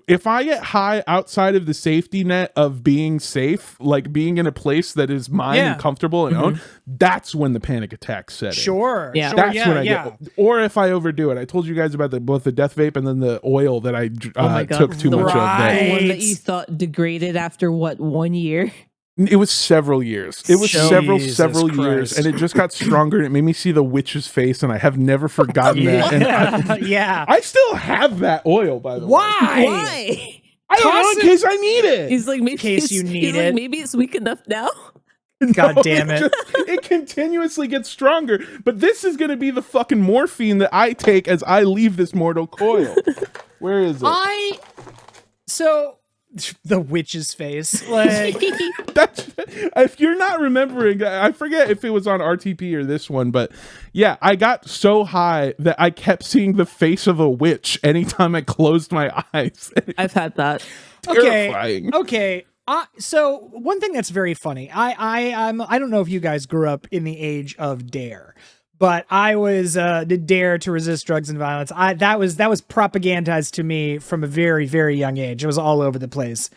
if I get high outside of the safety net of being safe, like being in a place that is mine and comfortable and own, that's when the panic attacks set in.
Sure.
Yeah.
That's when I get, or if I overdo it. I told you guys about both the death vape and then the oil that I took too much of.
The one that you thought degraded after what, 1 year?
It was several years. It was several
Jesus
years,
Christ.
and it just got stronger. And it made me see the witch's face, and I have never forgotten that. And
Yeah.
I still have that oil, by the way.
Why?
I don't know,
Toss
in
it-
case I need it.
He's like, maybe
case
it's,
you need
he's like,
it.
maybe it's weak enough now.
God damn it.
It continuously gets stronger. But this is going to be the fucking morphine that I take as I leave this mortal coil. Where is it?
So the witch's face, like
That's, if you're not remembering, I forget if it was on RTP or this one, but yeah, I got so high that I kept seeing the face of a witch anytime I closed my eyes.
I've had that.
Terrifying.
Okay. So one thing that's very funny, I don't know if you guys grew up in the age of Dare, but I was the Dare to resist drugs and violence. That was propagandized to me from a very, very young age. It was all over the place.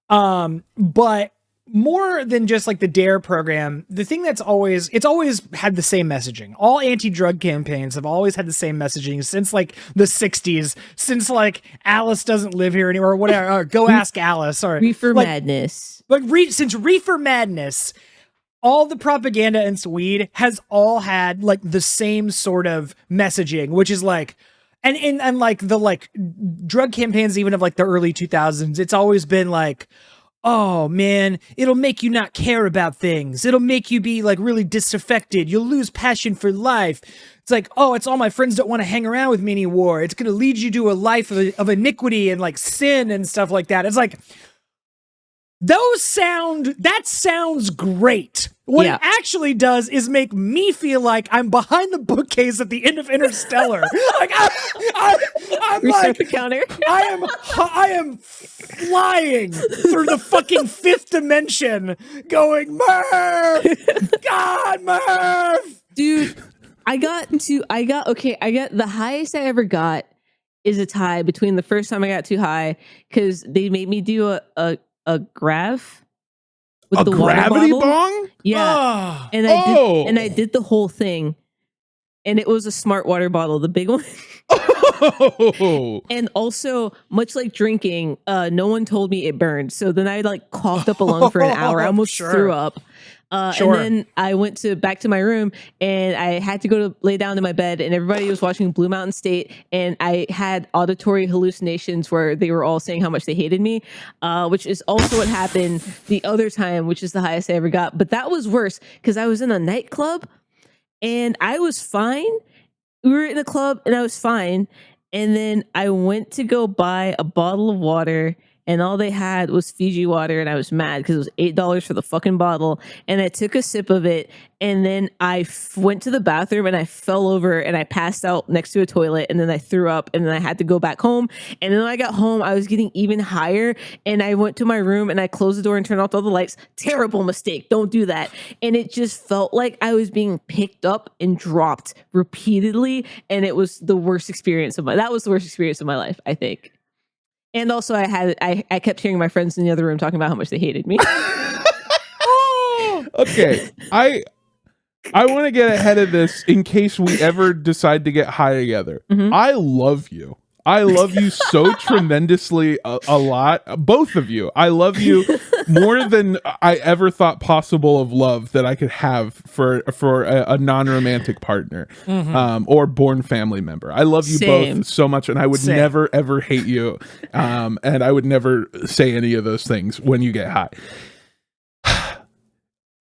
But more than just like the Dare program, the thing it's always had the same messaging. All anti-drug campaigns have always had the same messaging since like the 60s, since like Alice doesn't live here anymore, or whatever, or go ask Alice, or
Reefer
like,
madness.
But since Reefer Madness, all the propaganda and weed has all had like the same sort of messaging, which is like, and like the like drug campaigns even of like the early 2000s, it's always been like, oh man, it'll make you not care about things. It'll make you be like really disaffected. You'll lose passion for life. It's like, oh, it's all my friends don't want to hang around with me anymore. It's going to lead you to a life of iniquity and like sin and stuff like that. It's like, that sounds great. What it actually does is make me feel like I'm behind the bookcase at the end of Interstellar. Like I'm
Reset
like
the counter.
I am flying through the fucking fifth dimension, going Murph, God Murph,
Dude, I got the highest I ever got is a tie between the first time I got too high because they made me do a grav with the
gravity
water bottle.
bong?
Yeah.
Oh.
And I did the whole thing. And it was a smart water bottle, the big one.
Oh.
And also, much like drinking, no one told me it burned. So then I like coughed up a lung for an hour. I almost threw up. And then I went back to my room and I had to go to lay down in my bed and everybody was watching Blue Mountain State and I had auditory hallucinations where they were all saying how much they hated me, which is also what happened the other time, which is the highest I ever got. But that was worse because I was in a nightclub and I was fine. We were in a club and I was fine. And then I went to go buy a bottle of water and all they had was Fiji water, and I was mad because it was $8 for the fucking bottle. And I took a sip of it, and then I went to the bathroom, and I fell over, and I passed out next to a toilet, and then I threw up, and then I had to go back home. And then when I got home, I was getting even higher, and I went to my room, and I closed the door and turned off all the lights. Terrible mistake. Don't do that. And it just felt like I was being picked up and dropped repeatedly, and it was the worst experience of my life, I think. And also, I kept hearing my friends in the other room talking about how much they hated me.
Okay, I want to get ahead of this in case we ever decide to get high together.
Mm-hmm.
I love you. I love you so tremendously a lot. Both of you. I love you more than I ever thought possible of love that I could have for a non-romantic partner or born family member. I love you both so much, and I would never, ever hate you. And I would never say any of those things when you get high.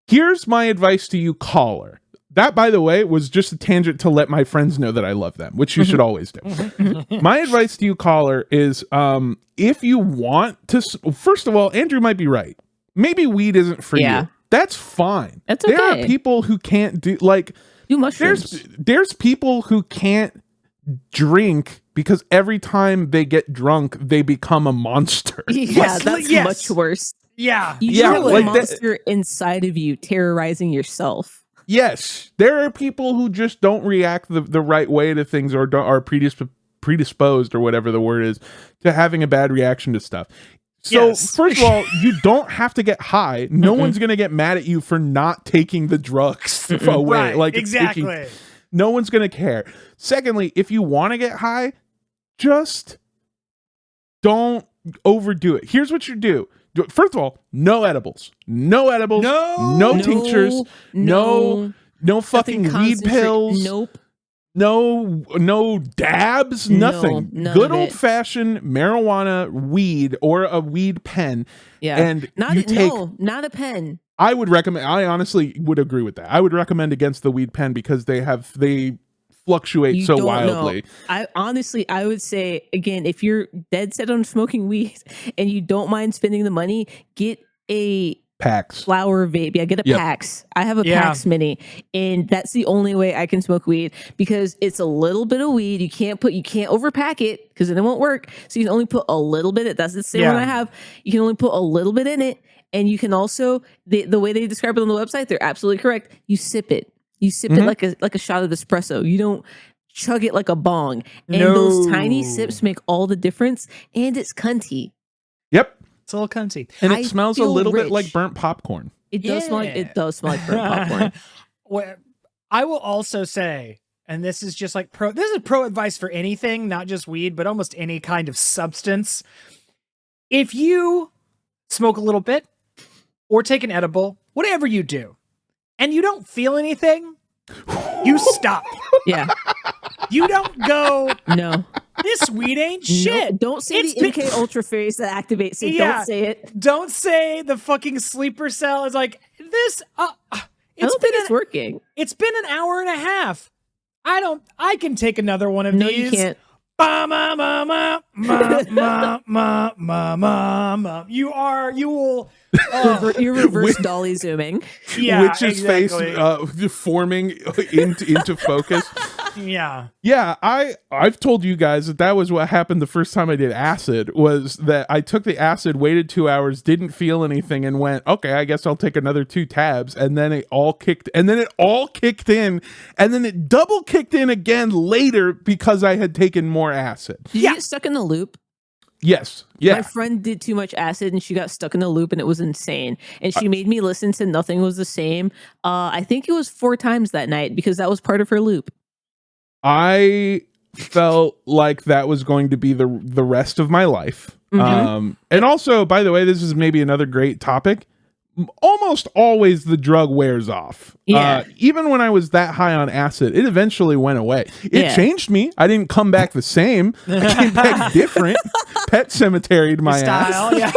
Here's my advice to you, caller. That, by the way, was just a tangent to let my friends know that I love them, which you should always do. My advice to you, caller, is if you want to... First of all, Andrew might be right. Maybe weed isn't for you. That's fine.
That's okay.
There are people who can't do... Like,
do mushrooms.
There's people who can't drink because every time they get drunk, they become a monster.
Yeah, that's much worse.
Yeah.
You have a monster inside of you terrorizing yourself.
Yes, there are people who just don't react the right way to things or are predisposed or whatever the word is to having a bad reaction to stuff. So first of all, you don't have to get high. No one's going to get mad at you for not taking the drugs away.
Right,
like
exactly.
No one's going to care. Secondly, if you want to get high, just don't overdo it. Here's what you do. First of all, no edibles, no tinctures, no fucking
Nothing
weed
concentrate-
pills,
Nope.
no dabs,
No,
nothing.
none
Good
of it.
old fashioned marijuana weed or a weed pen.
Yeah.
And
Not
you take.
not a pen.
I would recommend. I honestly would agree with that. I would recommend against the weed pen because they fluctuate
You
so
don't
wildly.
know. I would say again, if you're dead set on smoking weed and you don't mind spending the money, get a
Packs.
flower vape. Yeah, get a
Yep.
Pax. I have a
Yeah.
Pax Mini, and that's the only way I can smoke weed because it's a little bit of weed. You can't overpack it because then it won't work. So you can only put a little bit. That's the same one
Yeah.
I have. You can only put a little bit in it, and you can also the way they describe it on the website, they're absolutely correct. You sip it. You sip it like a shot of espresso. You don't chug it like a bong. And those tiny
No.
sips make all the difference. And it's cunty.
Yep.
It's a little cunty.
And
I
it smells a
feel
little bit
rich.
like burnt popcorn.
It does smell like
Yeah.
burnt popcorn.
Well, I will also say, and this is just like this is pro advice for anything, not just weed, but almost any kind of substance. If you smoke a little bit or take an edible, whatever you do, and you don't feel anything, you stop.
Yeah.
You don't go,
No.
this weed ain't
No,
shit.
don't say
It's
the
been-
MK Ultra phase that activates it.
Yeah.
Don't say it.
Don't say the fucking sleeper cell is like, this,
I
it's
don't
been
think it's working.
It's been an hour and a half. I can take another one of
No,
these.
you can't.
Ba, ma, ma, ma, ma, ma, ma, ma, ma, ma. You will.
You're reverse dolly zooming.
Yeah,
Witch's
exactly.
face forming into focus.
Yeah.
Yeah, I've told you guys that was what happened the first time I did acid, was that I took the acid, waited 2 hours, didn't feel anything, and went, okay, I guess I'll take another 2 tabs, and then it all kicked in, and then it double kicked in again later because I had taken more acid.
Did you get stuck in the loop?
Yes. Yeah.
My friend did too much acid and she got stuck in the loop and it was insane. And she made me listen to Nothing Was the Same. I think it was 4 times that night because that was part of her loop.
I felt like that was going to be the rest of my life.
Mhm.
And also, by the way, this is maybe another great topic. Almost always the drug wears off.
Yeah.
Even when I was that high on acid, it eventually went away. It
Yeah.
changed me. I didn't come back the same. I came back different. Pet cemeteried my ass.
Style. Yeah.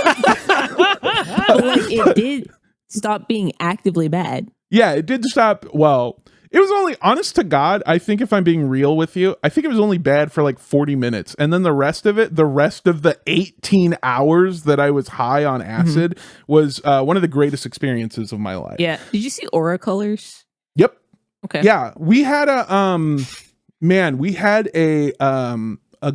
But like it did stop being actively bad.
Yeah, it did stop. Well, it was only, honest to God, I think if I'm being real with you, I think it was only bad for like 40 minutes. And then the rest of the 18 hours that I was high on acid was one of the greatest experiences of my life.
Yeah. Did you see Aura Colors?
Yep.
Okay.
Yeah. We had a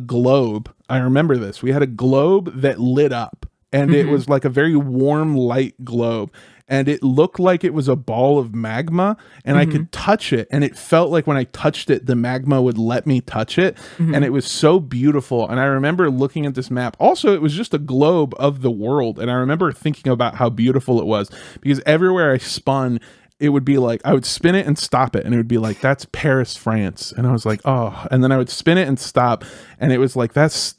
globe. I remember this. We had a globe that lit up and it was like a very warm light globe. And it looked like it was a ball of magma, and I could touch it, and it felt like when I touched it, the magma would let me touch it, and it was so beautiful. And I remember looking at this map. Also, it was just a globe of the world, and I remember thinking about how beautiful it was, because everywhere I spun, it would be like, I would spin it and stop it, and it would be like, that's Paris, France. And I was like, oh, and then I would spin it and stop, and it was like, that's,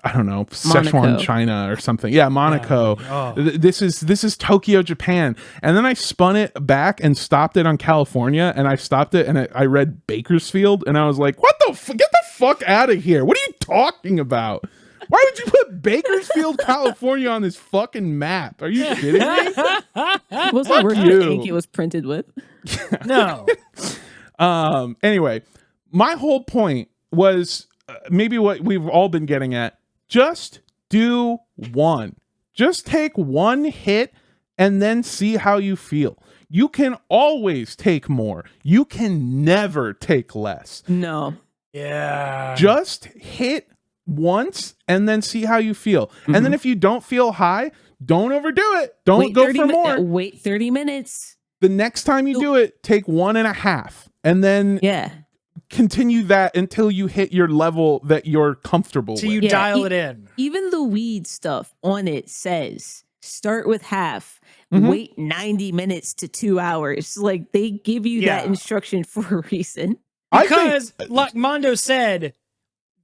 I don't know, Sichuan, China or something. Yeah, Monaco.
Yeah.
This is Tokyo, Japan. And then I spun it back and stopped it on California, and I stopped it and I read Bakersfield, and I was like, what the get the fuck out of here. What are you talking about? Why would you put Bakersfield, California on this fucking map? Are you kidding me?
Wasn't worth
you.
the ink it was printed with.
No.
Anyway, my whole point was maybe what we've all been getting at. Just do one. Just take one hit and then see how you feel. You can always take more. You can never take less.
No.
Yeah.
Just hit once and then see how you feel. And then if you don't feel high, don't overdo it. Don't go for more.
Wait 30 minutes.
The next time you do it, take 1.5 and then continue that until you hit your level that you're comfortable
Till
with.
you dial it in.
Even the weed stuff on it says start with half, wait 90 minutes to 2 hours. Like they give you that instruction for a reason.
Because, like Mondo said,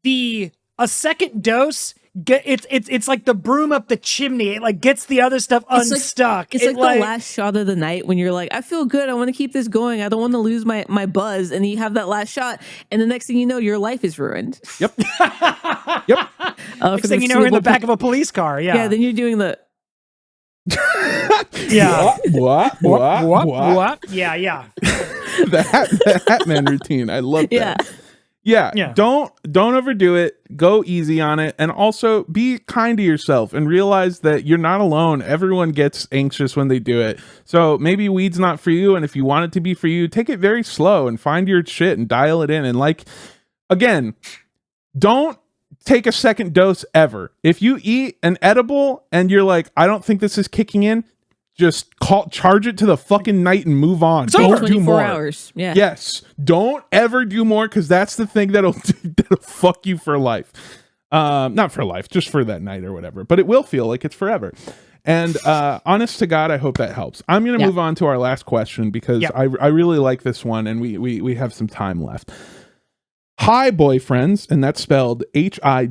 a second dose it's like the broom up the chimney. It like gets the other stuff unstuck.
It's like the last shot of the night when you're like, I feel good. I want to keep this going. I don't want to lose my buzz. And you have that last shot, and the next thing you know, your life is ruined.
Yep. Yep.
Next thing you know, you're in the back of a police car. Yeah.
Yeah. Then you're doing the.
Yeah.
What?
Yeah. Yeah.
the Hatman routine. I love that. Yeah. Don't overdo it. Go easy on it. And also be kind to yourself and realize that you're not alone. Everyone gets anxious when they do it. So maybe weed's not for you. And if you want it to be for you, take it very slow and find your shit and dial it in. And like, again, don't take a second dose ever. If you eat an edible and you're like, I don't think this is kicking in, just charge it to the fucking night and move on. Don't do more.
Hours. Yeah.
Yes. Don't ever do more, because that's the thing that'll fuck you for life. Not for life, just for that night or whatever. But it will feel like it's forever. And honest to God, I hope that helps. I'm going to move on to our last question, because I really like this one, and we have some time left. Hi, boyfriends, and that's spelled High. Hi,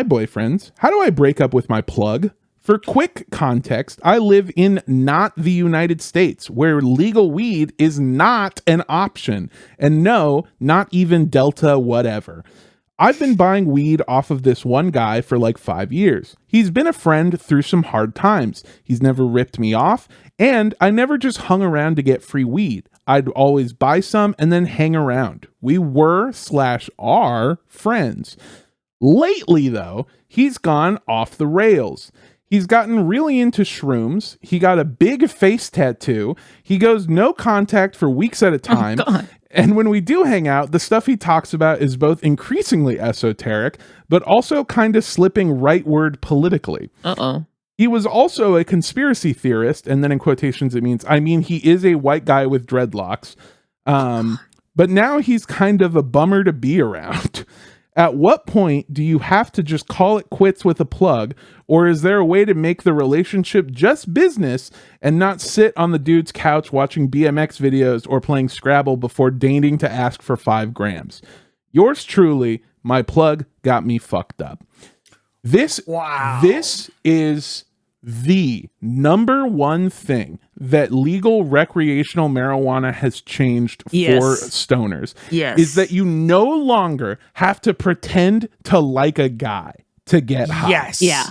boyfriends. How do I break up with my plug? For quick context, I live in not the United States, where legal weed is not an option. And no, not even Delta whatever. I've been buying weed off of this one guy for like 5 years. He's been a friend through some hard times. He's never ripped me off, and I never just hung around to get free weed. I'd always buy some and then hang around. We were/are friends. Lately, though, he's gone off the rails. He's gotten really into shrooms. He got a big face tattoo. He goes no contact for weeks at a time.
Oh,
and when we do hang out, the stuff he talks about is both increasingly esoteric, but also kind of slipping rightward politically. He was also a conspiracy theorist, and then in quotations it means, he is a white guy with dreadlocks. But now he's kind of a bummer to be around. At what point do you have to just call it quits with a plug, or is there a way to make the relationship just business and not sit on the dude's couch watching BMX videos or playing Scrabble before deigning to ask for 5 grams? Yours truly, my plug got me fucked up. This is the number one thing that legal recreational marijuana has changed for stoners. Is that you no longer have to pretend to like a guy to get high.
Yes. Yeah.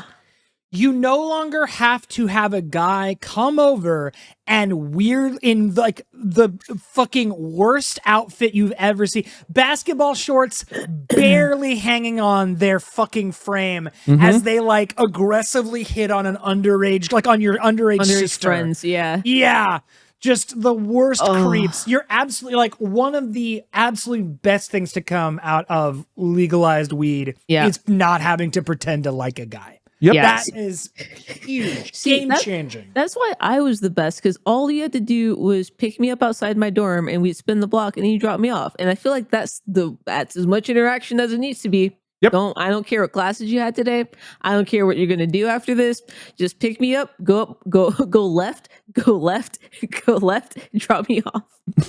You no longer have to have a guy come over and weird in like the fucking worst outfit you've ever seen. Basketball shorts barely hanging on their fucking frame as they like aggressively hit on an underage, like on your underage sister.
Friends. Yeah.
Yeah. Just the worst creeps. You're absolutely like one of the absolute best things to come out of legalized weed is not having to pretend to like a guy.
Yep.
That is huge. Game-changing.
That's why I was the best, because all you had to do was pick me up outside my dorm and we'd spin the block and then you drop me off. And I feel like that's as much interaction as it needs to be.
Yep.
I don't care what classes you had today. I don't care what you're gonna do after this. Just pick me up, go left, and drop me off.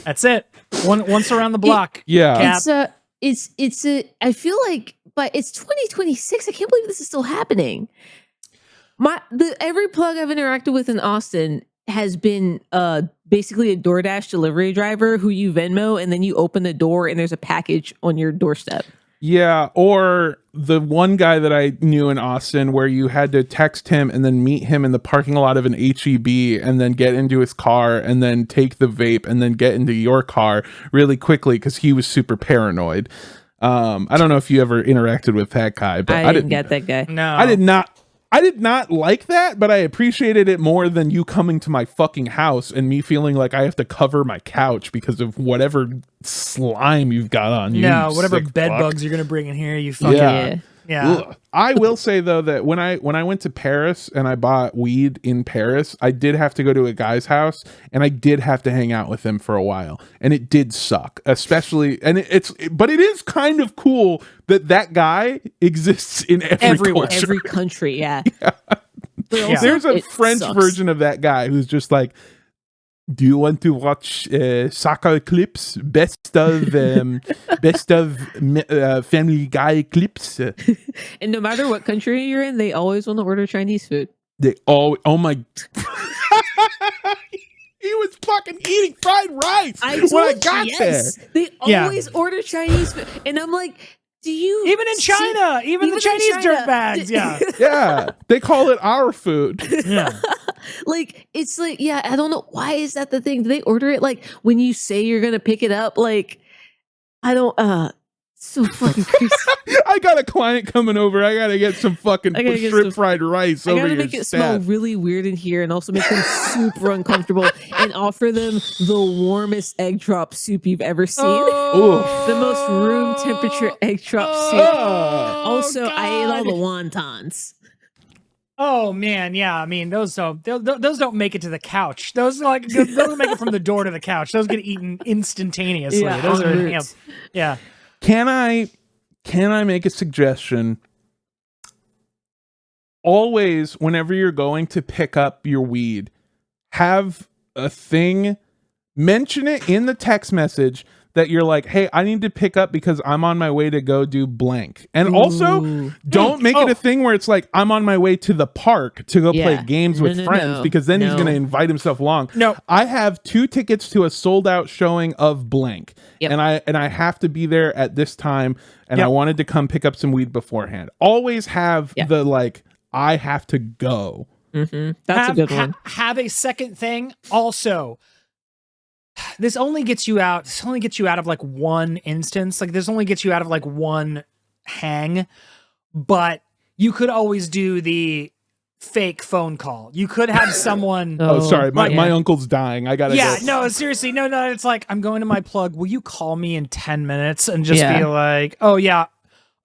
That's it. Once around the block.
It's I feel like, but it's 2026. I can't believe this is still happening. Every plug I've interacted with in Austin has been basically a DoorDash delivery driver who you Venmo, and then you open the door and there's a package on your doorstep.
Yeah, or the one guy that I knew in Austin where you had to text him and then meet him in the parking lot of an HEB and then get into his car and then take the vape and then get into your car really quickly because he was super paranoid. I don't know if you ever interacted with that guy, but
I didn't get that guy.
No,
I did not like that, but I appreciated it more than you coming to my fucking house and me feeling like I have to cover my couch because of whatever slime you've got on you.
No, whatever bed bugs you're gonna bring in here, you fucking yeah.
I will say though that when I went to Paris and I bought weed in Paris, I did have to go to a guy's house and I did have to hang out with him for a while, and it did suck, especially. And but it is kind of cool that guy exists in everywhere,
every country. Yeah.
There's a French version of that guy who's just like, Do you want to watch soccer clips? Best of Family Guy clips.
And no matter what country you're in, they always want to order Chinese food.
They all. Oh my. He was fucking eating fried rice when I got there.
They always order Chinese food, and I'm like, do you
even in China, even the Chinese dirtbags, yeah,
yeah, they call it our food.
yeah.
Like, it's like, yeah, I don't know, why is that the thing? Do they order it like when you say you're gonna pick it up? Like, I don't so fucking crazy.
I got a client coming over. I gotta get some fucking shrimp fried rice over
I gotta
your
make it smell really weird in here and also make them super uncomfortable and offer them the warmest egg drop soup you've ever seen. The most room temperature egg drop soup. Also, I ate all the wontons.
Oh man, yeah. I mean, those don't make it to the couch. Those don't make it from the door to the couch. Those get eaten instantaneously.
Yeah,
those are yeah.
Can I make a suggestion? Always, whenever you're going to pick up your weed, have a thing, mention it in the text message that you're like, hey, I need to pick up because I'm on my way to go do blank. And also, don't make it a thing where it's like, I'm on my way to the park to go play games with friends, because then he's going to invite himself along.
No.
I have 2 tickets to a sold out showing of blank.
Yep.
And I have to be there at this time, and I wanted to come pick up some weed beforehand. Always have the like, I have to go.
Mm-hmm. That's a good one.
Have a second thing also. This only gets you out of like one instance. Like, this only gets you out of like one hang, but you could always do the fake phone call. You could have someone.
Sorry, my uncle's dying. I gotta.
Yeah,
go.
no, seriously, no. It's like, I'm going to my plug. Will you call me in 10 minutes and just be like, oh yeah.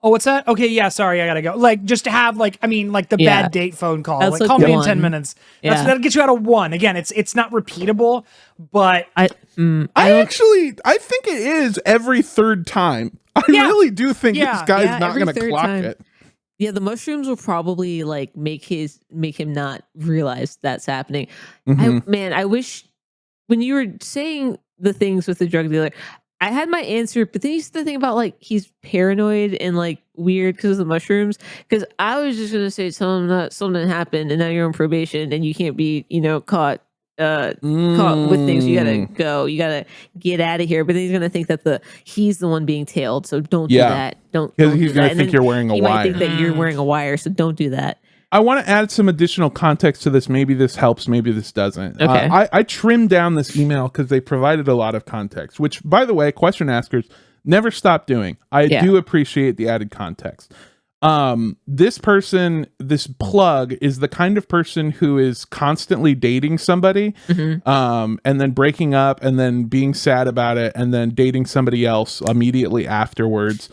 Oh, what's that? Okay, yeah, sorry, I gotta go. Like, just to have like, I mean, like the bad date phone call.
That's
like, call me in 10 minutes. That'll get you out of one. Again, it's not repeatable, but
I think it is every third time. I really do think this guy's not gonna clock it.
Yeah, the mushrooms will probably like make him not realize that's happening. I wish when you were saying the things with the drug dealer, I had my answer, but then you said the thing about like he's paranoid and like weird because of the mushrooms. Because I was just gonna say something happened and now you're on probation and you can't be caught with things. You gotta go. You gotta get out of here. But then he's gonna think that he's the one being tailed. So don't do that. Don't,
because he's gonna think you're wearing a wire.
He might think that you're wearing a wire. So don't do that.
I want to add some additional context to this. Maybe this helps, maybe this doesn't.
Okay.
I trimmed down this email because they provided a lot of context, which, by the way, question askers never stop doing. I do appreciate the added context. This plug is the kind of person who is constantly dating somebody, and then breaking up and then being sad about it and then dating somebody else immediately afterwards.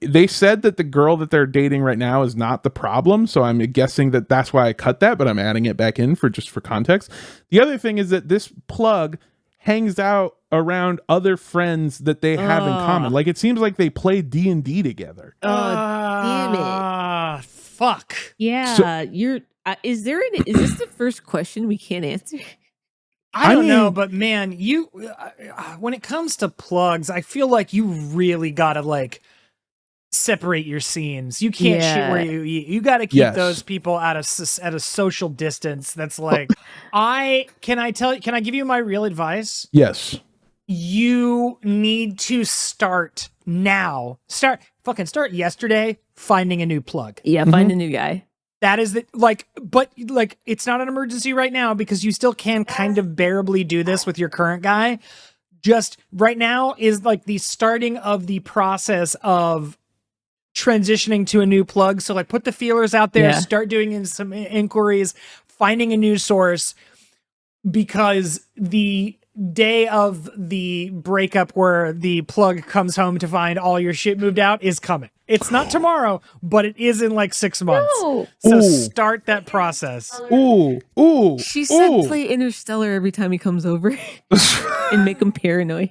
They said that the girl that they're dating right now is not the problem, so I'm guessing that that's why I cut that, but I'm adding it back in for context. The other thing is that this plug hangs out around other friends that they have in common. Like, it seems like they play D&D together.
Damn it.
Fuck.
Yeah, so, is this the first question we can't answer?
I don't know, but man, you when it comes to plugs, I feel like you really gotta like separate your scenes. You can't shit where you eat. You got to keep those people at a social distance. That's like, can I give you my real advice?
Yes.
You need to start now. Start yesterday finding a new plug.
Yeah, find a new guy.
That is but it's not an emergency right now because you still can kind of bearably do this with your current guy. Just right now is like the starting of the process of transitioning to a new plug. So like, put the feelers out there, start doing some inquiries, finding a new source, because the day of the breakup where the plug comes home to find all your shit moved out is coming. It's not tomorrow, but it is in like 6 months. No. So start that process.
She said play Interstellar every time he comes over and make him paranoid.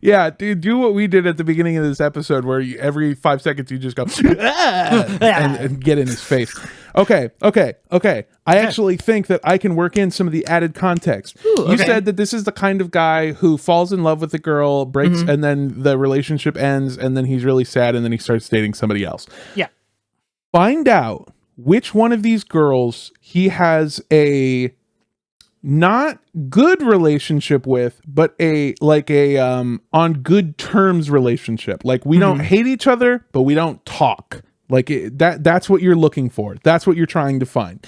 Yeah, dude, do what we did at the beginning of this episode where every 5 seconds you just go and get in his face. Okay. I actually think that I can work in some of the added context.
Ooh,
You
okay.
said that this is the kind of guy who falls in love with a girl, breaks, and then the relationship ends, and then he's really sad, and then he starts dating somebody else.
Yeah.
Find out which one of these girls he has a not good relationship with, but a on good terms relationship. Like we don't hate each other, but we don't talk. Like that's what you're looking for. That's what you're trying to find.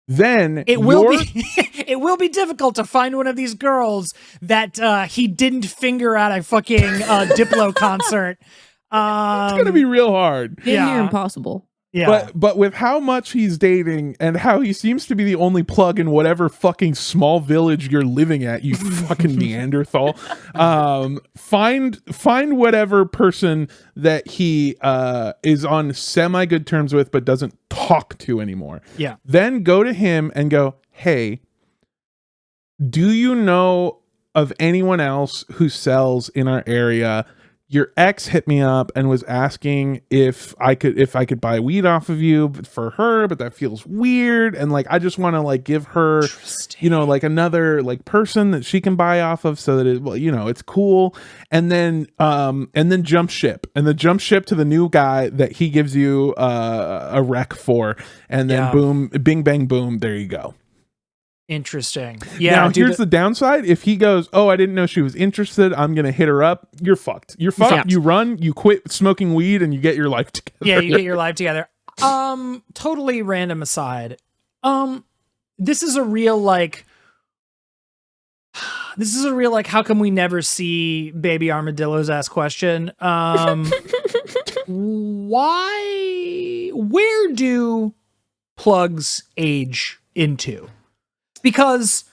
Then
It will be it will be difficult to find one of these girls that he didn't finger at a fucking Diplo concert.
It's gonna be real hard.
Damn near impossible.
Yeah.
But with how much he's dating and how he seems to be the only plug in whatever fucking small village you're living at, you fucking Neanderthal. Find whatever person that he is on semi good terms with but doesn't talk to anymore.
Yeah.
Then go to him and go, hey, do you know of anyone else who sells in our area? Your ex hit me up and was asking if I could buy weed off of you, but for her, but that feels weird. And like, I just want to like give her, like another like person that she can buy off of so that it's cool. And then jump ship to the new guy that he gives you a rec for. And then boom, bing, bang, boom. There you go.
Interesting. Yeah.
Now, here's the downside. If he goes, oh, I didn't know she was interested, I'm going to hit her up. You're fucked. You're fucked.
Yeah.
You run, you quit smoking weed, and you get your life together.
Yeah, you get your life together. Totally random aside. This is a real how come we never see baby armadillos ass question. Where do plugs age into? Because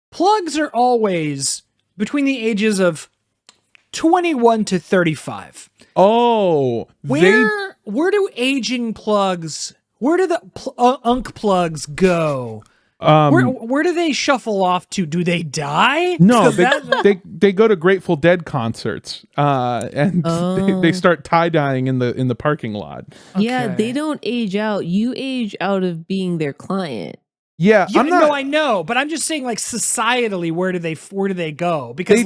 plugs are always between the ages of 21 to 35.
Oh,
where do aging plugs? Where do the unk plugs go? Where do they shuffle off to? Do they die?
No, they go to Grateful Dead concerts, and they start tie-dyeing in the parking lot.
Yeah,
Okay.
they don't age out. You age out of being their client.
Yeah,
I know, but I'm just saying, like, societally, where do they go? Because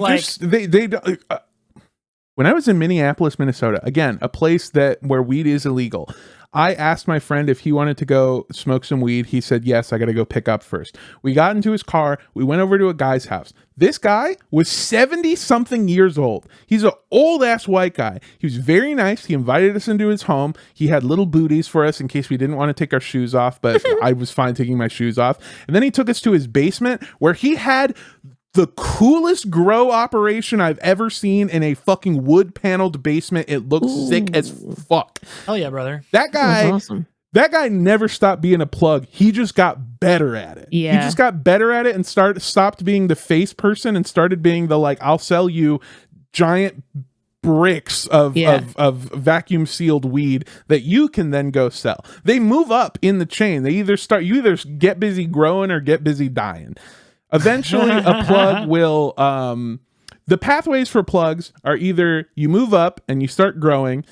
when I was in Minneapolis, Minnesota, again, a place where weed is illegal, I asked my friend if he wanted to go smoke some weed. He said, yes, I got to go pick up first. We got into his car. We went over to a guy's house. This guy was 70 something years old. He's an old ass white guy. He was very nice. He invited us into his home. He had little booties for us in case we didn't want to take our shoes off, but I was fine taking my shoes off. And then he took us to his basement where he had the coolest grow operation I've ever seen in a fucking wood paneled basement. It looks sick as fuck.
Hell yeah, brother.
That guy,
That's awesome.
That guy never stopped being a plug. He just got better at it.
Yeah.
He just got better at it and stopped being the face person and started being the like, I'll sell you giant bricks of vacuum sealed weed that you can then go sell. They move up in the chain. You either get busy growing or get busy dying. Eventually a plug will the pathways for plugs are either you move up and you start growing,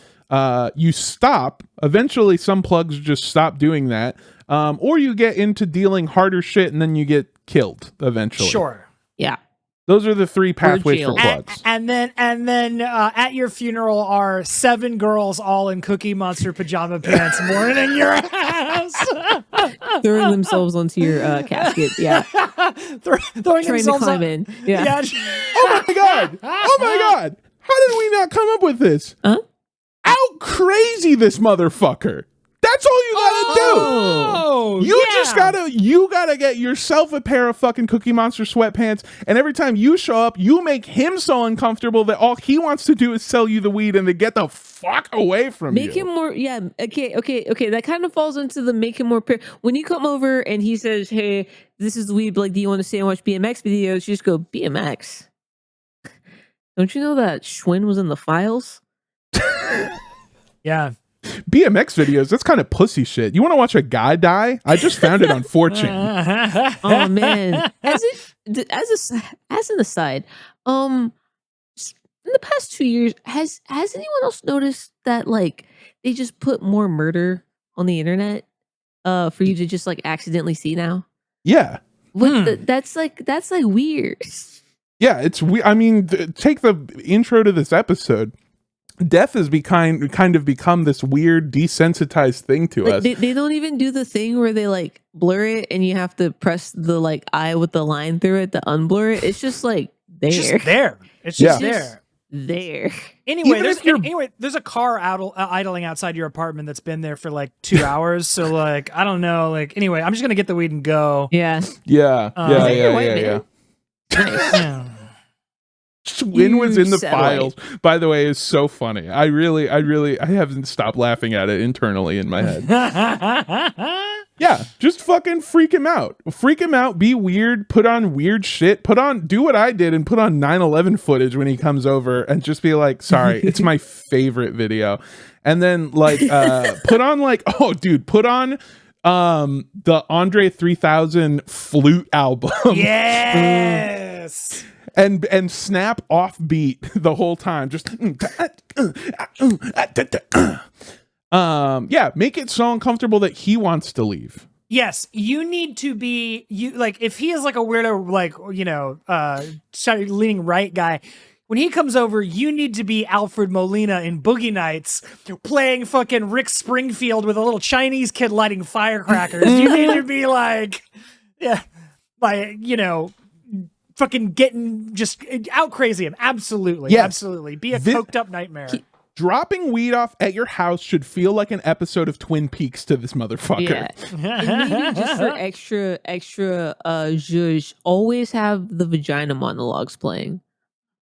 you stop. Eventually some plugs just stop doing that, or you get into dealing harder shit and then you get killed eventually.
Sure.
Yeah.
Those are the three pathways for
jail.
plugs.
And then at your funeral are 7 girls all in Cookie Monster pajama pants mourning your ass.
Throwing themselves onto your casket. Yeah.
Throwing
Trying to
themselves
climb
up.
in. Yeah.
Oh my god! Oh my god! How did we not come up with this?
Huh?
Out crazy this motherfucker! That's all you gotta do.
Oh,
You gotta get yourself a pair of fucking Cookie Monster sweatpants, and every time you show up, you make him so uncomfortable that all he wants to do is sell you the weed and to get the fuck away from you.
Make him more, yeah. Okay. That kind of falls into the make him more. When you come over and he says, "Hey, this is the weed. Like, do you want to stay and watch BMX videos?" You just go BMX. Don't you know that Schwinn was in the files?
Yeah.
BMX videos, that's kind of pussy shit. You want to watch a guy die? I just found it on 4chan.
Oh man. As an aside, in the past 2 years, has anyone else noticed that like they just put more murder on the internet? for you to just like accidentally see now?
Yeah.
That's like weird.
Yeah, it's I mean, take the intro to this episode. Death has kind of become this weird desensitized thing to us.
They don't even do the thing where they like blur it and you have to press the like eye with the line through it to unblur it. It's just like there.
It's just there. It's just
there.
Anyway, there's a car idling outside your apartment that's been there for like 2 hours. So like, I don't know. Like, anyway, I'm just gonna get the weed and go.
Yeah.
Yeah.
Nice.
Swin was in the files, by the way, is so funny. I haven't stopped laughing at it internally in my head. Yeah, just fucking freak him out. Freak him out, be weird, put on weird shit, do what I did and put on 9/11 footage when he comes over and just be like, sorry, it's my favorite video. And then like put on the Andre 3000 flute album.
Yes.
And snap off beat the whole time. Just make it so uncomfortable that he wants to leave.
Yes, you need to be like if he is like a weirdo, like leaning right guy. When he comes over, you need to be Alfred Molina in Boogie Nights, playing fucking Rick Springfield with a little Chinese kid lighting firecrackers. You need to be like, fucking getting just out crazy him. Absolutely. Yes. Absolutely. Be a coked up nightmare.
Dropping weed off at your house should feel like an episode of Twin Peaks to this motherfucker.
Yeah. And maybe just for extra zhuzh, always have the vagina monologues playing.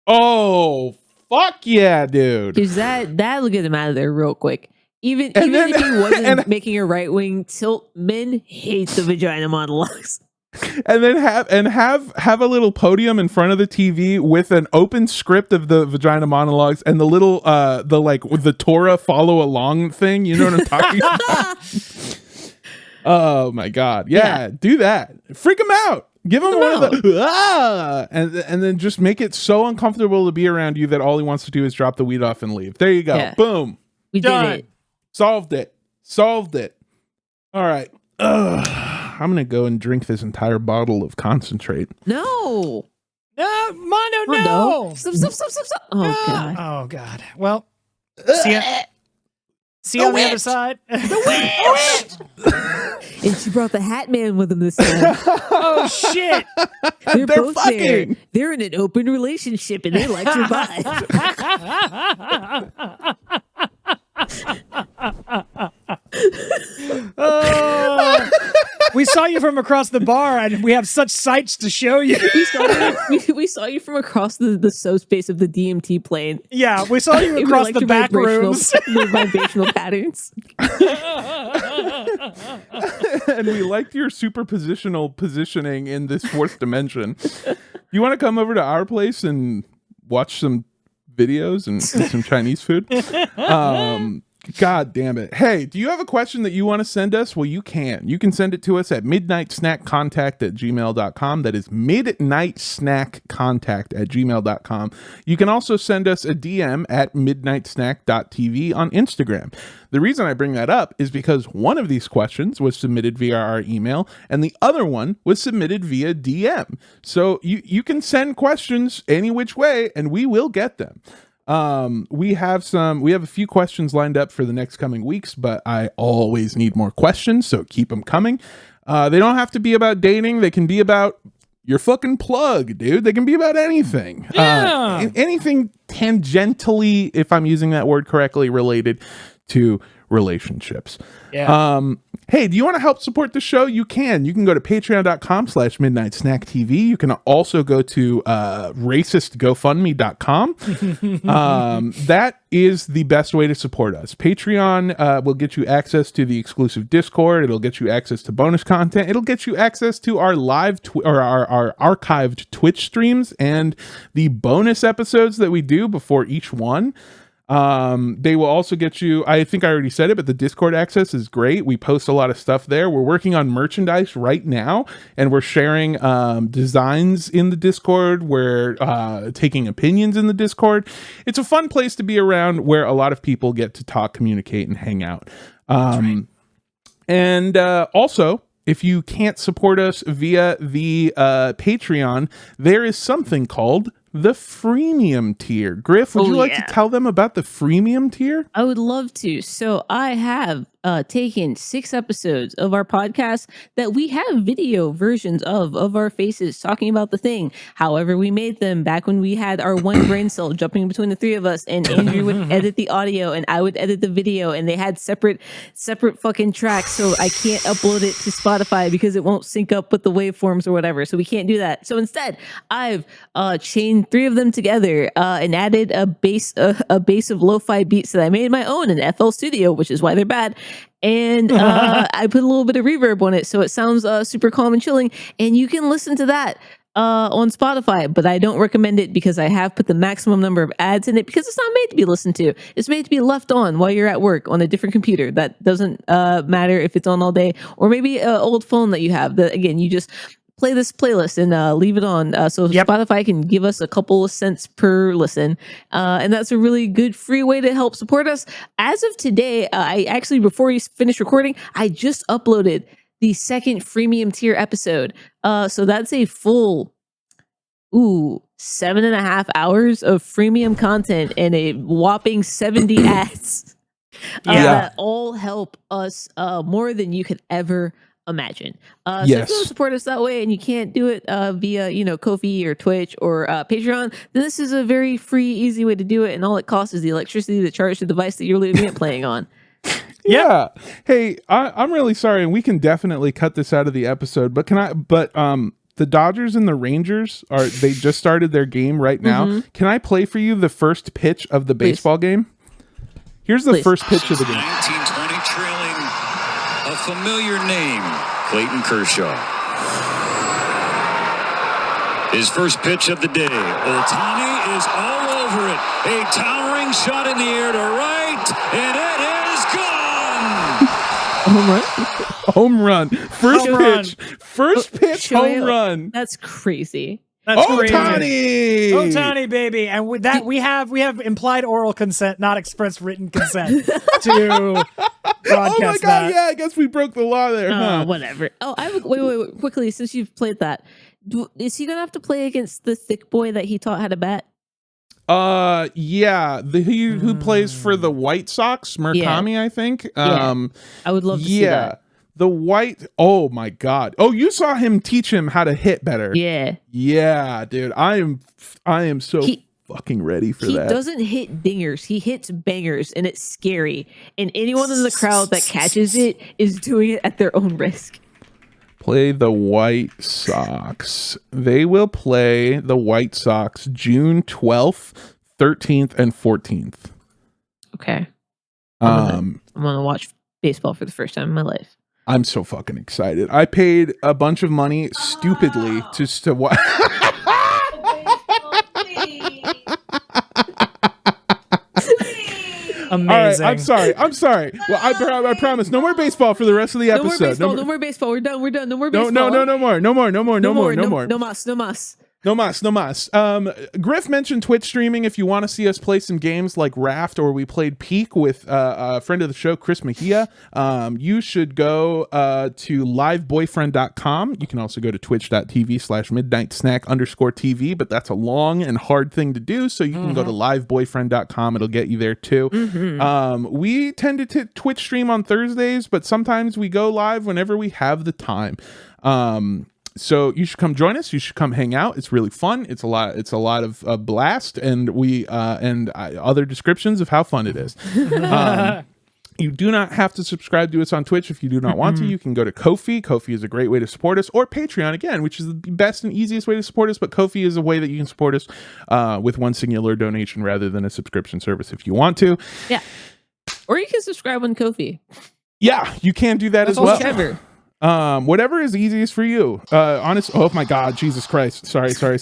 Oh, fuck yeah, dude.
Because that'll get him out of there real quick. Even if he wasn't making a right wing tilt, men hate the vagina monologues.
And then have a little podium in front of the TV with an open script of the vagina monologues and the little with the Torah follow along thing. You know what I'm talking about? Oh my god, yeah, do that. Freak him out. Give him one of the and then just make it so uncomfortable to be around you that all he wants to do is drop the weed off and leave. There you go. Yeah. Boom.
We did it.
Solved it. All right. I'm gonna go and drink this entire bottle of concentrate.
No,
Mondo, no.
Stop. Oh god.
Oh god. Well, see you on the other side.
And she brought the Hat Man with him this time.
Oh shit!
They're both fucking. They're in an open relationship and they like to buy.
We saw you from across the bar, and we have such sights to show you.
We saw you from across the so space of the DMT plane.
Yeah, we saw you across the back rooms.
The vibrational patterns.
And we liked your superpositional positioning in this fourth dimension. You want to come over to our place and watch some videos and eat some Chinese food? God damn it. Hey, do you have a question that you want to send us? Well, you can. You can send it to us at midnightsnackcontact@gmail.com. That is midnightsnackcontact@gmail.com. You can also send us a DM at midnightsnack.tv on Instagram. The reason I bring that up is because one of these questions was submitted via our email and the other one was submitted via DM. So you can send questions any which way and we will get them. We have a few questions lined up for the next coming weeks, but I always need more questions, so keep them coming. They don't have to be about dating. They can be about your fucking plug, dude. They can be about anything.
Yeah.
Anything tangentially, if I'm using that word correctly, related to relationships.
Yeah.
Hey, do you want to help support the show? You can go to patreon.com/midnightsnacktv. You can also go to racistgofundme.com. That is the best way to support us. Patreon will get you access to the exclusive Discord. It'll get you access to bonus content. It'll get you access to our live our archived Twitch streams and the bonus episodes that we do before each one. They will also get you, I think I already said it, but the Discord access is great. We post a lot of stuff there. We're working on merchandise right now and we're sharing designs in the Discord. We're taking opinions in the Discord. It's a fun place to be around where a lot of people get to talk, communicate, and hang out. And also, if you can't support us via the Patreon, there is something called the freemium tier. Griff, would you like to tell them about the freemium tier?
I would love to. So I have taken 6 episodes of our podcast that we have video versions of our faces talking about the thing. However, we made them back when we had our one brain cell jumping between the 3 of us, and Andrew would edit the audio and I would edit the video, and they had separate fucking tracks. So I can't upload it to Spotify because it won't sync up with the waveforms or whatever. So we can't do that. So instead, I've chained 3 of them together and added a base of lo-fi beats that I made my own in FL Studio, which is why they're bad. And I put a little bit of reverb on it, so it sounds super calm and chilling. And you can listen to that on Spotify, but I don't recommend it because I have put the maximum number of ads in it because it's not made to be listened to. It's made to be left on while you're at work on a different computer. That doesn't matter if it's on all day, or maybe an old phone that you have. That again, you just play this playlist and leave it on so Spotify can give us a couple of cents per listen, and that's a really good free way to help support us. As of today, I actually, before we finished recording, I just uploaded the 2nd freemium tier episode, so that's a full 7.5 hours of freemium content and a whopping 70 ads that all help us more than you could ever imagine. So if you support us that way and you can't do it via Ko-fi or Twitch or Patreon, then this is a very free, easy way to do it, and all it costs is the electricity to charge the device that you're leaving it playing on.
Yeah. Hey, I'm really sorry, and we can definitely cut this out of the episode, but the Dodgers and the Rangers they just started their game right now. Can I play for you the first pitch of the baseball game? Here's the first pitch of the game.
1920 trailing a familiar name, Clayton Kershaw. His first pitch of the day. Ohtani is all over it. A towering shot in the air to right, and it is gone.
Home run. First pitch, home run.
That's crazy.
That's
Ohtani!
Ohtani, baby. And with that, we have implied oral consent, not express written consent to broadcast
oh my god, yeah, I guess we broke the law there.
Whatever. Oh, wait, quickly, since you've played that, is he gonna have to play against the thick boy that he taught how to bat?
Yeah, who plays for the White Sox, Murakami, I think.
I would love to see that.
The white, oh my god. Oh, you saw him teach him how to hit better. Yeah, dude. I am so fucking ready for that.
He doesn't hit dingers. He hits bangers, and it's scary. And anyone in the crowd that catches it is doing it at their own risk.
Play the White Sox. They will play the White Sox June 12th, 13th, and 14th.
Okay. I'm gonna watch baseball for the first time in my life.
I'm so fucking excited. I paid a bunch of money stupidly just to watch.
Amazing.
All right, I'm sorry. Well, I promise. No more baseball for the rest of the episode.
No more baseball. We're done. No more baseball.
No mas. Griff mentioned Twitch streaming. If you want to see us play some games like Raft, or we played Peak with a friend of the show, Chris Mejia, you should go to liveboyfriend.com. You can also go to twitch.tv/midnightsnack_TV, but that's a long and hard thing to do. So you can go to liveboyfriend.com. It'll get you there too. We tend to Twitch stream on Thursdays, but sometimes we go live whenever we have the time. So you should come join us. You should come hang out. It's really fun. It's a lot of blast, and other descriptions of how fun it is. You do not have to subscribe to us on Twitch if you do not want to. You can go to Ko-fi. Ko-fi is a great way to support us, or Patreon again, which is the best and easiest way to support us. But Ko-fi is a way that you can support us with one singular donation rather than a subscription service if you want to.
Yeah, or you can subscribe on Ko-fi.
Yeah, you can do that as well. Whatever is easiest for you. Oh my god, Jesus Christ. Sorry. Why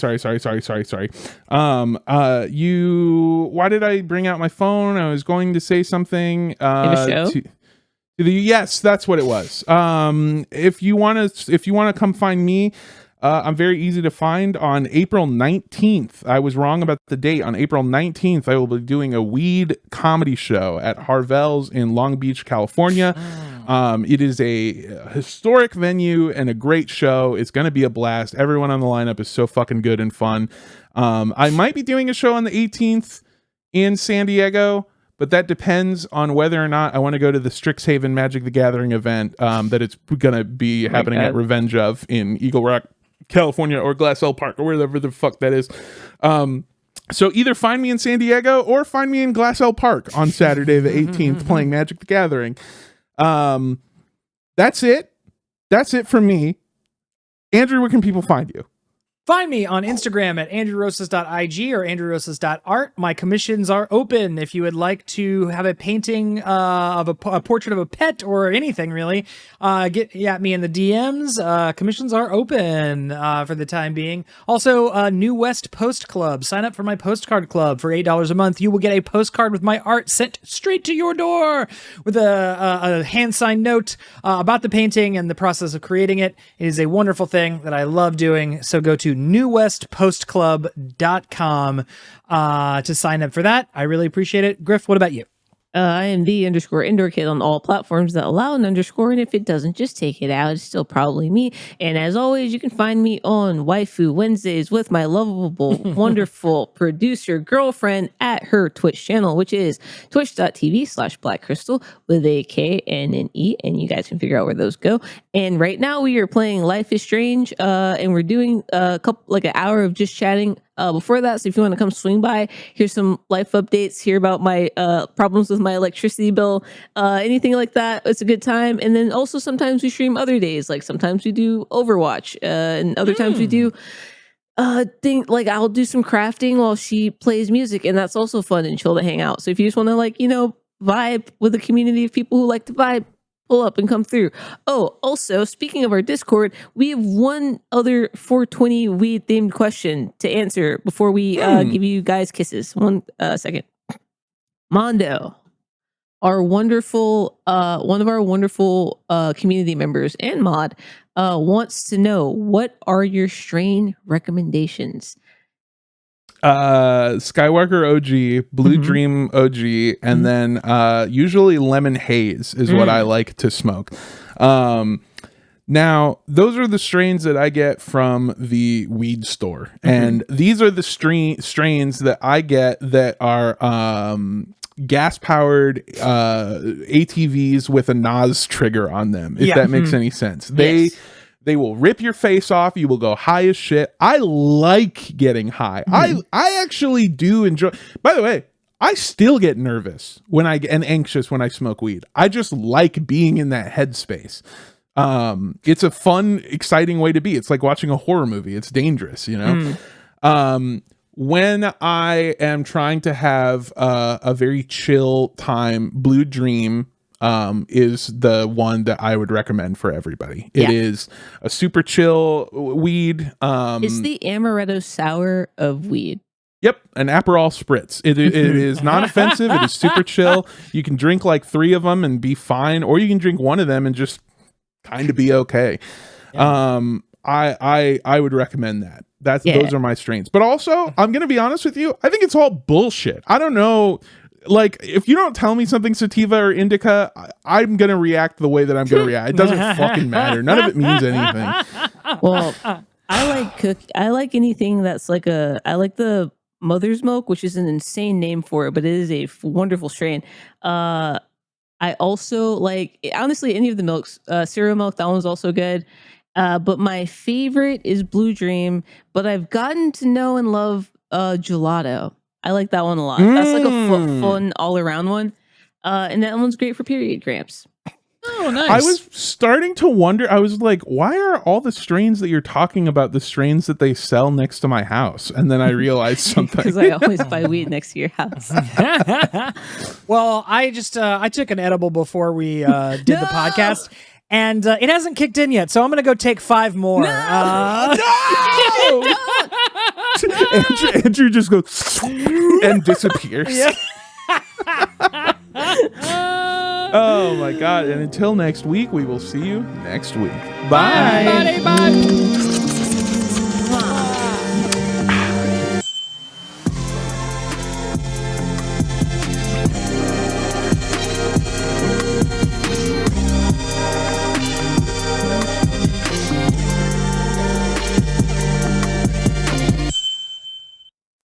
did I bring out my phone? I was going to say something yes, that's what it was. If you want to come find me, I'm very easy to find on April 19th. I was wrong about the date. On April 19th, I will be doing a weed comedy show at Harvell's in Long Beach, California. It is a historic venue and a great show. It's going to be a blast. Everyone on the lineup is so fucking good and fun. I might be doing a show on the 18th in San Diego, but that depends on whether or not I want to go to the Strixhaven Magic the Gathering event that it's going to be happening at Revenge of in Eagle Rock, California, or Glassell Park, or wherever the fuck that is. So either find me in San Diego or find me in Glassell Park on Saturday the 18th playing Magic the Gathering. That's it. That's it from me. Andrew, where can people find you?
Find me on Instagram at andrewrosas.ig or andrewrosas.art. My commissions are open. If you would like to have a painting of a portrait of a pet or anything, really, get at me in the DMs. Commissions are open for the time being. Also, New West Post Club. Sign up for my postcard club for $8 a month. You will get a postcard with my art sent straight to your door with a hand-signed note about the painting and the process of creating it. It is a wonderful thing that I love doing. So go to newwestpostclub.com to sign up for that. I really appreciate it. Griff, what about you?
I am the_indoor kid on all platforms that allow an underscore, and if it doesn't, just take it out. It's still probably me. And as always, you can find me on Waifu Wednesdays with my lovable, wonderful producer girlfriend at her Twitch channel, which is twitch.tv/blackcrystal with a K and an E, and you guys can figure out where those go. And right now we are playing Life is Strange, and we're doing an hour of just chatting before that. So if you want to come swing by, here's some life updates, hear about my problems with my electricity bill, anything like that, it's a good time. And then also sometimes we stream other days, like sometimes we do Overwatch, and other times we do I'll do some crafting while she plays music, and that's also fun and chill to hang out. So if you just want to vibe with a community of people who like to vibe, pull up and come through. Oh, also, speaking of our Discord, we have one other 420 weed themed question to answer before we give you guys kisses. One second. Mondo, our wonderful, one of our wonderful community members and mod, wants to know, what are your strain recommendations?
Skywalker OG, Blue Dream OG, and then usually Lemon Haze is what I like to smoke. Now, those are the strains that I get from the weed store, and these are the strains that I get that are gas-powered ATVs with a Nas trigger on them, if that makes any sense. They will rip your face off. You will go high as shit. I like getting high. I actually do enjoy. By the way, I still get nervous and anxious when I smoke weed. I just like being in that headspace. It's a fun, exciting way to be. It's like watching a horror movie. It's dangerous, you know? When I am trying to have a very chill time, Blue Dream is the one that I would recommend for everybody. It is a super chill weed.
It's the amaretto sour of weed.
Yep, an Aperol spritz. It is non-offensive. It is super chill. You can drink like 3 of them and be fine, or you can drink one of them and just kind of be okay. I would recommend that. Those are my strains. But also, I'm gonna be honest with you, I think it's all bullshit. I don't know. Like, if you don't tell me something sativa or indica, I'm going to react the way that I'm going to react. It doesn't fucking matter. None of it means anything.
Well, I like anything that's like I like the Mother's Milk, which is an insane name for it, but it is a wonderful strain. I also like, honestly, any of the milks. Cereal milk, that one's also good. But my favorite is Blue Dream, but I've gotten to know and love Gelato. I like that one a lot. That's like a fun all-around one. And that one's great for period cramps.
Oh, nice.
I was starting to wonder, I was like, why are all the strains that you're talking about the strains that they sell next to my house? And then I realized something.
Because I always buy weed next to your house.
Well, I took an edible before we did the podcast, and it hasn't kicked in yet, so I'm going to go take 5 more.
No! Andrew just goes and disappears. Oh my god. And until next week, we will see you next week. Bye.
Bye. Bye.